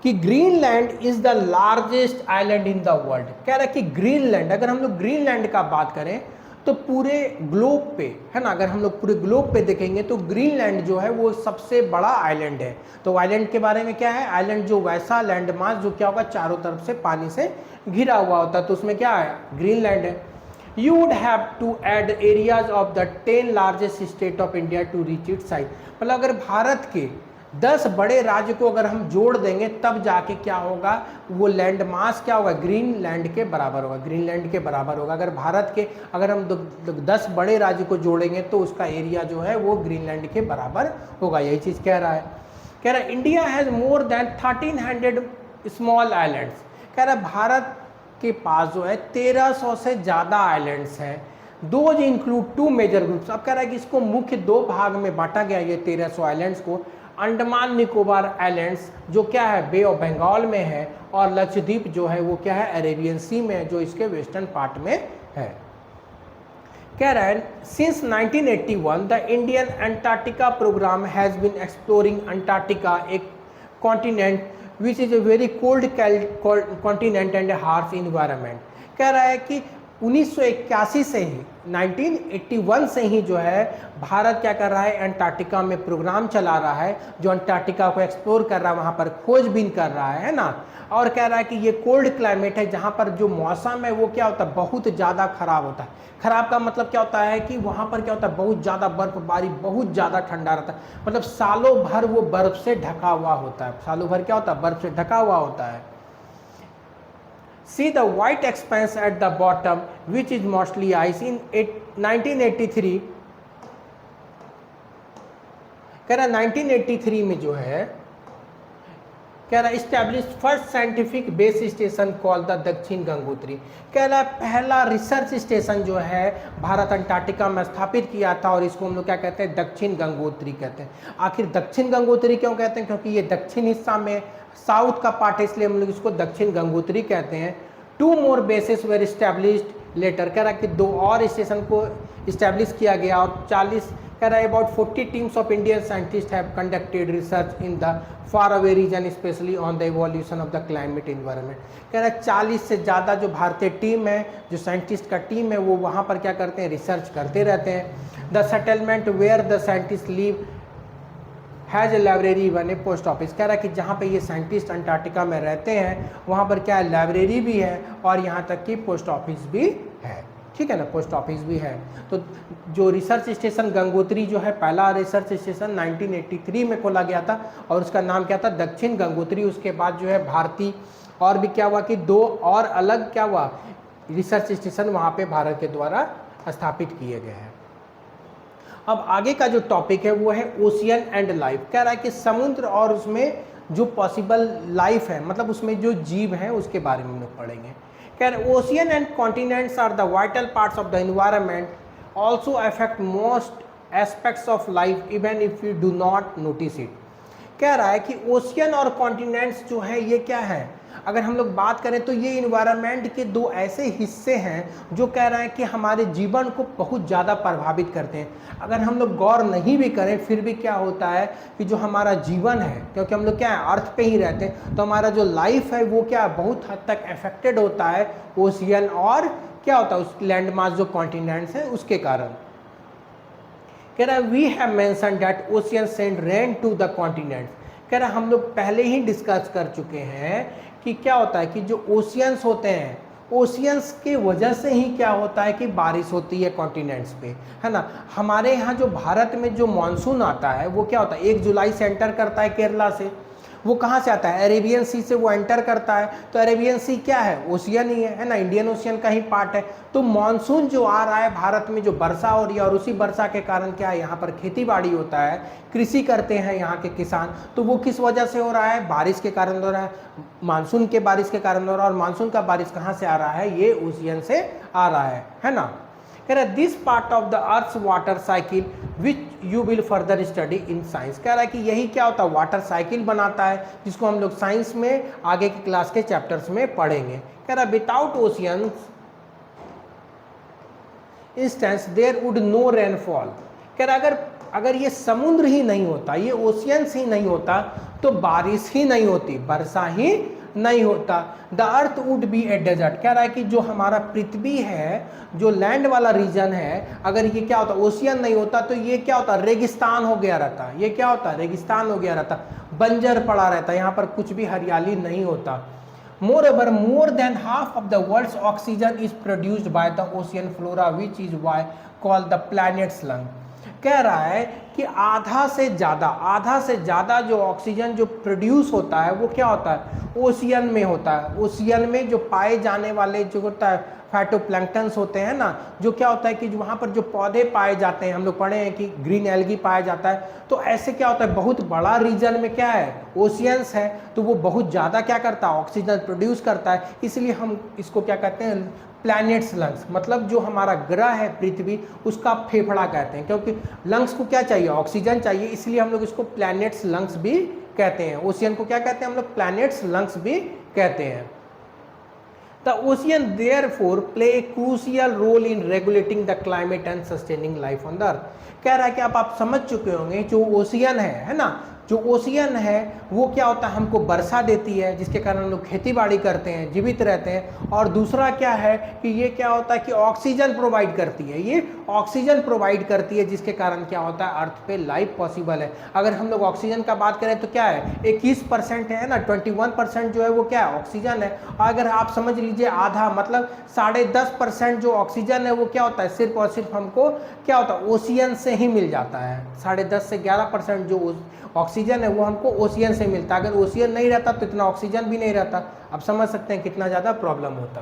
कि Greenland is the largest island in the world. कह रहा है कि ग्रीनलैंड, अगर हम लोग ग्रीनलैंड का बात करें तो पूरे ग्लोब पे, है ना, अगर हम लोग पूरे ग्लोब पे देखेंगे तो ग्रीनलैंड जो है वो सबसे बड़ा आइलैंड है। तो आइलैंड के बारे में क्या है, आइलैंड जो वैसा लैंड मास जो क्या होगा, चारों तरफ से पानी से घिरा हुआ होता है, तो उसमें क्या है, ग्रीनलैंड है। You would have to add areas of the 10 largest state of India to reach it size. मतलब अगर भारत के 10 बड़े राज्य को अगर हम जोड़ देंगे तब जाके क्या होगा, वो लैंड मास क्या होगा, ग्रीनलैंड के बराबर होगा, ग्रीनलैंड के बराबर होगा। अगर भारत के अगर हम 10 बड़े राज्य को जोड़ेंगे तो उसका एरिया जो है वो ग्रीनलैंड के बराबर होगा। यही चीज़ कह रहा है। कह रहा है India has more than 1300 small islands. कह रहा है भारत के पास जो है 1300 से ज़्यादा आइलैंड्स हैं। Those include 2 major groups. अब कह रहा है कि इसको मुख्य 2 भाग में बांटा गया ये 1300 आइलैंड्स को। अंडमान निकोबार आइलैंड्स जो क्या है, बे ऑफ बंगाल में है, और लक्षद्वीप जो है वो क्या है, अरेबियन सी में है, जो इसके वेस्टर्न पार्ट में है। कह रहा है since 1981 the Indian Antarctica program has been exploring Antarctica, एक continent which is a very cold continent and harsh environment. कह रहा है कि 1981 से ही 1981 से ही जो है भारत क्या कर रहा है, अंटार्कटिका में प्रोग्राम चला रहा है, जो अंटार्कटिका को एक्सप्लोर कर रहा है, वहाँ पर खोजबीन कर रहा है ना। और कह रहा है कि ये कोल्ड क्लाइमेट है जहाँ पर जो मौसम है वो क्या होता है, बहुत ज़्यादा खराब होता है। खराब का मतलब क्या होता है कि वहाँ पर क्या होता है, बहुत ज़्यादा बर्फबारी, बहुत ज़्यादा ठंडा रहता है, मतलब सालों भर वो बर्फ़ से ढका हुआ होता है, सालों भर क्या होता है, बर्फ़ से ढका हुआ होता है। See the white expanse at the bottom which is mostly ice in 1983। कह रहा 1983 में जो है कह रहा establish first scientific base station call the दक्षिण गंगोत्री। कह रहा पहला रिसर्च स्टेशन जो है भारत अंटार्कटिका में स्थापित किया था, और इसको हम लोग क्या कहते हैं, दक्षिण गंगोत्री कहते हैं। आखिर दक्षिण गंगोत्री क्यों कहते हैं, क्योंकि ये दक्षिण हिस्सा में साउथ का पार्ट है, इसलिए हम लोग इसको दक्षिण गंगोत्री कहते हैं। 2 more bases were established later। कह रहा कि 2 और स्टेशन को इस्टेब्लिश किया गया, और 40 कह रहा है about 40 teams of Indian scientist have conducted research in the far away region specially on the evolution of the climate environment. कह रहा है 40 से ज़्यादा जो भारतीय टीम है, जो साइंटिस्ट का टीम है, वो वहाँ पर क्या करते हैं, रिसर्च करते रहते हैं। The settlement where the scientist live has a library one a post office. कह रहा है कि जहाँ पे ये साइंटिस्ट अंटार्कटिका में रहते हैं वहाँ पर क्या है, लाइब्रेरी भी है, और यहाँ तक कि पोस्ट ऑफिस भी है, ठीक है ना, पोस्ट ऑफिस भी है। तो जो रिसर्च स्टेशन गंगोत्री जो है, पहला रिसर्च स्टेशन 1983 में खोला गया था, और उसका नाम क्या था, दक्षिण गंगोत्री। उसके बाद जो है भारतीय और भी क्या हुआ कि 2 और अलग क्या हुआ, रिसर्च स्टेशन वहाँ पे भारत के द्वारा स्थापित किए गए हैं। अब आगे का जो टॉपिक है वो है ओशियन एंड लाइफ। कह रहा है कि समुद्र और उसमें जो पॉसिबल लाइफ है, मतलब उसमें जो जीव हैं उसके बारे में हम लोग पढ़ेंगे। कह रहे ocean and continents are the vital parts of the environment, also affect most aspects of life even if you do not notice it. कह रहा है कि ओशियन और कॉन्टिनेंट्स जो है ये क्या है, अगर हम लोग बात करें तो ये इन्वायरमेंट के 2 ऐसे हिस्से हैं जो कह रहे हैं कि हमारे जीवन को बहुत ज़्यादा प्रभावित करते हैं। अगर हम लोग गौर नहीं भी करें फिर भी क्या होता है कि जो हमारा जीवन है, क्योंकि हम लोग क्या है अर्थ पे ही रहते हैं, तो हमारा जो लाइफ है वो क्या बहुत हद तक अफेक्टेड होता है ओशियन और क्या होता है उस लैंड मास जो कॉन्टिनेंट्स है उसके कारण। कह रहा है we have mention that ocean send rain to the continents. कह रहा है हम लोग पहले ही डिस्कस कर चुके हैं कि क्या होता है कि जो ओशियंस होते हैं, ओशियंस के वजह से ही क्या होता है कि बारिश होती है कॉन्टिनेंट्स पे, है ना। हमारे यहाँ जो भारत में जो मानसून आता है वो क्या होता है 1 जुलाई से एंटर करता है केरला से। वो कहाँ से आता है, अरेबियन सी से वो एंटर करता है। तो अरेबियन सी क्या है, ओशियन ही है ना, इंडियन ओशियन का ही पार्ट है। तो मानसून जो आ रहा है भारत में, जो वर्षा हो रही है, और उसी वर्षा के कारण क्या है यहाँ पर खेती बाड़ी होता है, कृषि करते हैं यहाँ के किसान। तो वो किस वजह से हो रहा है, बारिश के कारण हो रहा है, मानसून के बारिश के कारण हो रहा है। और मानसून का बारिश कहाँ से आ रहा है, ये ओशियन से आ रहा है ना। कह रहा है this part of the earth's water cycle which you will further study in science. कह रहा है कि यही क्या होता है, वाटर साइकिल बनाता है, जिसको हम लोग साइंस में आगे की क्लास के चैप्टर्स में पढ़ेंगे। कह रहा है without oceans instance there would no rainfall. कह रहा है अगर ये समुद्र ही नहीं होता, ये ओशियंस ही नहीं होता, तो बारिश ही नहीं होती, वर्षा ही नहीं होता। The earth would be a desert. कह रहा है कि जो हमारा पृथ्वी है, जो लैंड वाला रीजन है, अगर ये क्या होता, ओशियन नहीं होता, तो ये क्या होता, रेगिस्तान हो गया रहता। ये क्या होता, रेगिस्तान हो गया रहता, बंजर पड़ा रहता, यहाँ पर कुछ भी हरियाली नहीं होता। Moreover, more than half of the world's oxygen is produced by the ocean flora, which is why called the planet's lung। कह रहा है कि आधा से ज़्यादा जो ऑक्सीजन जो प्रोड्यूस होता है वो क्या होता है, ओशियन में होता है। ओशियन में जो पाए जाने वाले जो होता है फाइटोप्लैंक्टन्स होते हैं ना, जो क्या होता है कि वहाँ पर जो पौधे पाए जाते हैं, हम लोग पढ़े हैं कि ग्रीन एल्गी पाया जाता है। तो ऐसे क्या होता है, बहुत बड़ा रीजन में क्या है, ओशियंस है, तो वो बहुत ज़्यादा क्या करता है, ऑक्सीजन प्रोड्यूस करता है। इसलिए हम इसको क्या कहते हैं, प्लैनेट्स लंग्स, मतलब जो हमारा ग्रह है पृथ्वी, उसका फेफड़ा कहते हैं, क्योंकि लंग्स को क्या चाहिए, ऑक्सीजन चाहिए, इसलिए हम लोग इसको प्लैनेट्स लंग्स भी कहते हैं। ओशियन को क्या कहते हैं हम लोग, प्लैनेट्स लंग्स भी कहते हैं। The ocean therefore play a crucial role in regulating the climate and sustaining life on the earth. कह रहा है कि आप समझ चुके होंगे जो ओशियन है ना, जो ओशियन है वो क्या होता है, हमको वर्षा देती है जिसके कारण हम लोग खेती बाड़ी करते हैं, जीवित रहते हैं। और दूसरा क्या है कि ये क्या होता है कि ऑक्सीजन प्रोवाइड करती है, ये ऑक्सीजन प्रोवाइड करती है जिसके कारण क्या होता है अर्थ पे लाइफ पॉसिबल है। अगर हम लोग ऑक्सीजन का बात करें तो क्या है 21% है ना, 21% जो है वो क्या है ऑक्सीजन है। अगर आप समझ लीजिए आधा मतलब 10.5% जो ऑक्सीजन है वो क्या होता है सिर्फ और सिर्फ हमको क्या होता है ओशियन से ही मिल जाता है। 10.5 से 11% जो ऑक्सीजन है वो हमको ओशियन से मिलता है। अगर ओशियन नहीं रहता तो इतना ऑक्सीजन भी नहीं रहता। आप समझ सकते हैं कितना ज़्यादा प्रॉब्लम होता।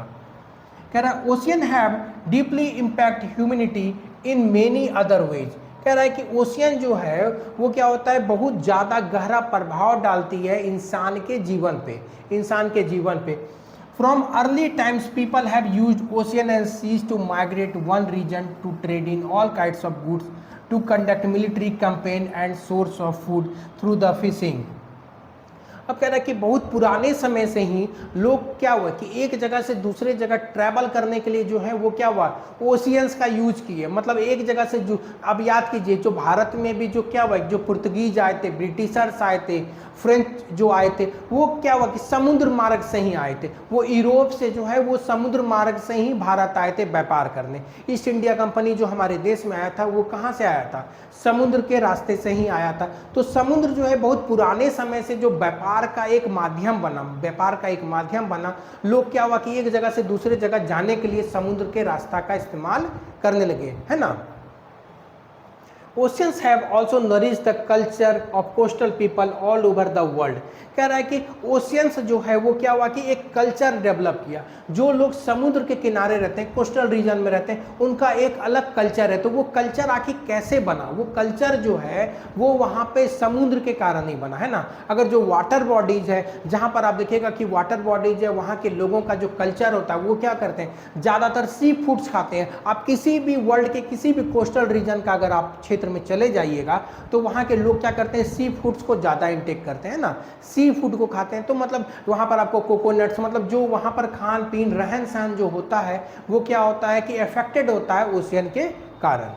कह रहा है ocean have deeply impact humanity in many other ways. कह रहा है कि ओशियन जो है वो क्या होता है बहुत ज़्यादा गहरा प्रभाव डालती है इंसान के जीवन पे, इंसान के जीवन पे। From early times, people have used ocean and seas to migrate one region to trade in all kinds of goods, to conduct military campaign and source of food through the fishing. अब कह रहा है कि बहुत पुराने समय से ही लोग क्या हुआ कि एक जगह से दूसरे जगह ट्रैवल करने के लिए जो है वो क्या हुआ ओशियंस का यूज किए। मतलब एक जगह से जो अब याद कीजिए जो भारत में भी जो क्या हुआ जो पुर्तगीज आए थे, ब्रिटिशर्स आए थे, फ्रेंच जो आए थे वो क्या हुआ कि समुद्र मार्ग से ही आए थे। वो यूरोप से जो है वो समुद्र मार्ग से ही भारत आए थे व्यापार करने। ईस्ट इंडिया कंपनी जो हमारे देश में आया था वो कहाँ से आया था, समुद्र के रास्ते से ही आया था। तो समुद्र जो है बहुत पुराने समय से जो व्यापार का एक माध्यम बना, व्यापार का एक माध्यम बना। लोग क्या हुआ कि एक जगह से दूसरे जगह जाने के लिए समुद्र के रास्ता का इस्तेमाल करने लगे, है ना। Oceans have also nourished the culture of coastal people all over the world। कह रहा है कि ओशियंस जो है वो क्या हुआ कि एक कल्चर डेवलप किया। जो लोग समुद्र के किनारे रहते हैं, कोस्टल रीजन में रहते हैं, उनका एक अलग कल्चर है। तो वो कल्चर आखिर कैसे बना, वो कल्चर जो है वो वहाँ पे समुद्र के कारण ही बना, है ना। अगर जो वाटर बॉडीज है जहाँ पर आप देखिएगा कि वाटर बॉडीज है वहाँ के लोगों का जो कल्चर होता है वो क्या करते हैं ज़्यादातर सी फूड्स खाते हैं। आप किसी भी वर्ल्ड के किसी भी कोस्टल रीजन का अगर आप क्षेत्र में चले जाइएगा तो वहाँ के लोग क्या करते हैं सी फूड्स को ज़्यादा इंटेक करते हैं ना, सी फूड को खाते हैं। तो मतलब वहाँ पर आपको कोकोनट्स मतलब जो वहाँ पर खान पीन रहन सहन जो होता है वो क्या होता है कि अफेक्टेड होता है ओशियन के कारण।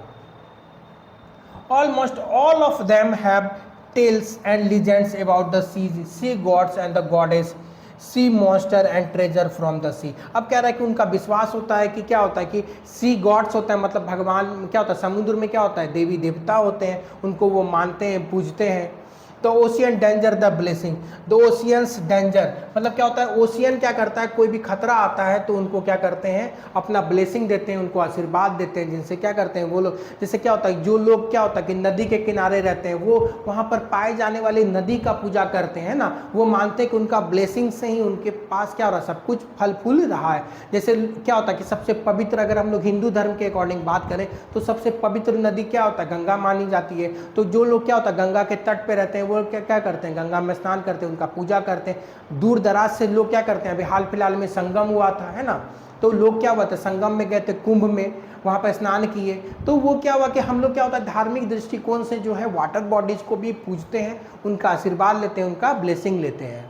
Almost all of them have tales and legends about the sea gods and the goddess, sea monster and treasure from the sea. अब कह रहा है कि उनका विश्वास होता है कि क्या होता है कि सी गॉड्स होता है मतलब भगवान क्या होता है समुद्र में क्या होता है देवी देवता होते हैं, उनको वो मानते हैं पूजते हैं। तो ocean danger the blessing, the oceans danger मतलब क्या होता है ओशियन क्या करता है कोई भी खतरा आता है तो उनको क्या करते हैं अपना ब्लेसिंग देते हैं, उनको आशीर्वाद देते हैं। जिनसे क्या करते हैं वो लोग जैसे क्या होता है जो लोग क्या होता है कि नदी के किनारे रहते हैं वो वहाँ पर पाए जाने वाली नदी का पूजा करते हैं ना, वो मानते हैं कि उनका ब्लेसिंग से ही उनके पास क्या हो रहा है सब कुछ फल फूल रहा है। जैसे क्या होता है कि सबसे पवित्र अगर हम लोग हिंदू धर्म के अकॉर्डिंग बात करें तो सबसे पवित्र नदी क्या होता है गंगा मानी जाती है। तो जो लोग क्या होता है गंगा के तट पे रहते हैं वो क्या करते हैं गंगा में स्नान करते हैं, उनका पूजा करते हैं। दूर दराज से लोग क्या करते हैं अभी हाल फिलहाल में संगम हुआ था, है ना, तो लोग क्या हुआ था संगम में गए थे, कुंभ में वहाँ पर स्नान किए। तो वो क्या हुआ कि हम लोग क्या होता है धार्मिक दृष्टिकोण से जो है वाटर बॉडीज को भी पूजते हैं, उनका आशीर्वाद लेते हैं, उनका ब्लेसिंग लेते हैं।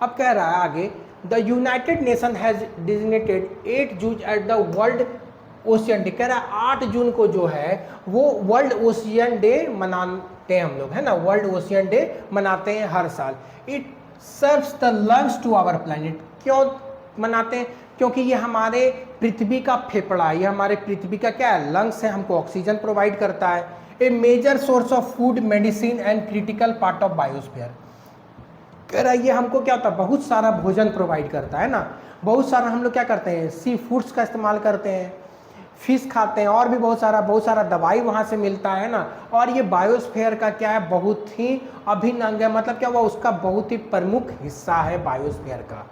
अब कह रहा है आगे the United nation has designated 8 June at the world ocean day. कह रहा है 8 जून को जो है वो वर्ल्ड ओशियन डे मनाते हैं हम लोग, है ना, वर्ल्ड ओशियन डे मनाते हैं हर साल। It serves the lungs to our planet. क्यों मनाते हैं? क्योंकि ये हमारे पृथ्वी का फेफड़ा, ये हमारे पृथ्वी का क्या है लंग्स है, हमको ऑक्सीजन प्रोवाइड करता है। A major source of food medicine and critical part of biosphere. कह रहा है ये हमको क्या होता है बहुत सारा भोजन प्रोवाइड करता है ना, बहुत सारा हम लोग क्या करते हैं सी फूड्स का इस्तेमाल करते हैं, फिश खाते हैं और भी बहुत सारा दवाई वहाँ से मिलता है ना। और ये बायोस्फीयर का क्या है बहुत ही अभिन्न अंग है, मतलब क्या हुआ उसका बहुत ही प्रमुख हिस्सा है बायोस्फीयर का।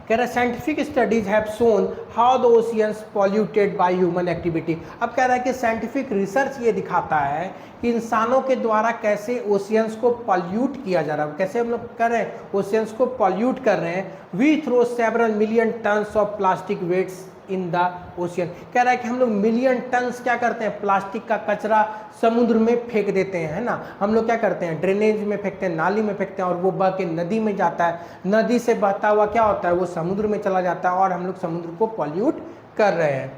कह रहा है scientific studies have shown how the oceans polluted by human activity. अब कह रहा है कि साइंटिफिक रिसर्च ये दिखाता है कि इंसानों के द्वारा कैसे ओशियंस को पॉल्यूट किया जा रहा है, कैसे हम लोग कर रहे हैं ओशियंस को पॉल्यूट कर रहे हैं। We throw several million tons of plastic wastes in the ocean. कह रहा है कि हम लोग मिलियन टन्स क्या करते हैं, प्लास्टिक का कचरा समुद्र में फेंक देते हैं, है ना। हम लोग क्या करते हैं, ड्रेनेज में फेंकते हैं, नाली में फेंकते हैं, और वो बह के नदी में जाता है। नदी से बहता हुआ क्या होता है, वो समुद्र में चला जाता है, और हम लोग समुद्र को पॉल्यूट कर रहे हैं।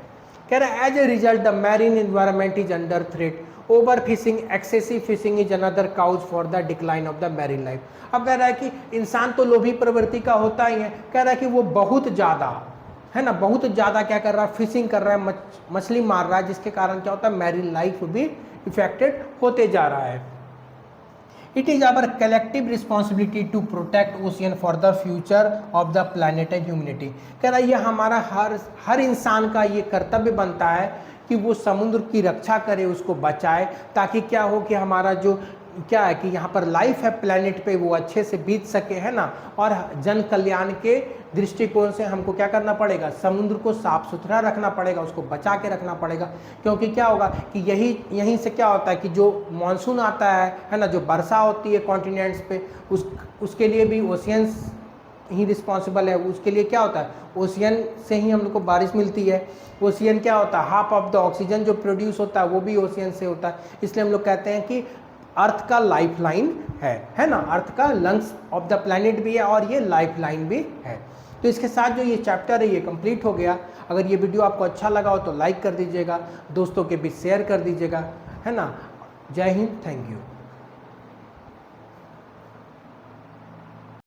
कह रहा है as a result the marine environment is under threat. Over fishing, excessive fishing is another cause for the decline of the marine life. अब कह रहा है कि इंसान तो लोभी प्रवृत्ति का होता ही है। कह रहा है कि वो बहुत ज़्यादा, है ना, बहुत ज़्यादा क्या कर रहा है, फिशिंग कर रहा है, मछली मार रहा है, जिसके कारण क्या होता है, मैरीन लाइफ भी इफेक्टेड होते जा रहा है। It is our collective responsibility to protect ocean for the future of the planet and humanity. कह रहा है ये हमारा हर इंसान का ये कर्तव्य बनता है कि वो समुद्र की रक्षा करे, उसको बचाए, ताकि क्या हो कि हमारा जो क्या है कि यहाँ पर लाइफ है प्लेनेट पे वो अच्छे से बीत सके, है ना। और जन कल्याण के दृष्टिकोण से हमको क्या करना पड़ेगा, समुद्र को साफ सुथरा रखना पड़ेगा, उसको बचा के रखना पड़ेगा। क्योंकि क्या होगा कि यहीं से क्या होता है कि जो मानसून आता है ना, जो वर्षा होती है कॉन्टिनेंट्स पे, उसके लिए भी ओशियंस ही रिस्पॉन्सिबल है। उसके लिए क्या होता है, ओशियन से ही हम लोग को बारिश मिलती है। ओशियन क्या होता है, हाफ ऑफ द ऑक्सीजन जो प्रोड्यूस होता है वो भी ओशियन से होता है। इसलिए हम लोग कहते हैं कि अर्थ का लाइफलाइन है ना, अर्थ का लंग्स ऑफ द प्लैनेट भी है और ये लाइफलाइन भी है। तो इसके साथ जो ये चैप्टर है ये कंप्लीट हो गया। अगर ये वीडियो आपको अच्छा लगा हो तो लाइक कर दीजिएगा, दोस्तों के बीच शेयर कर दीजिएगा, है ना। जय हिंद, थैंक यू।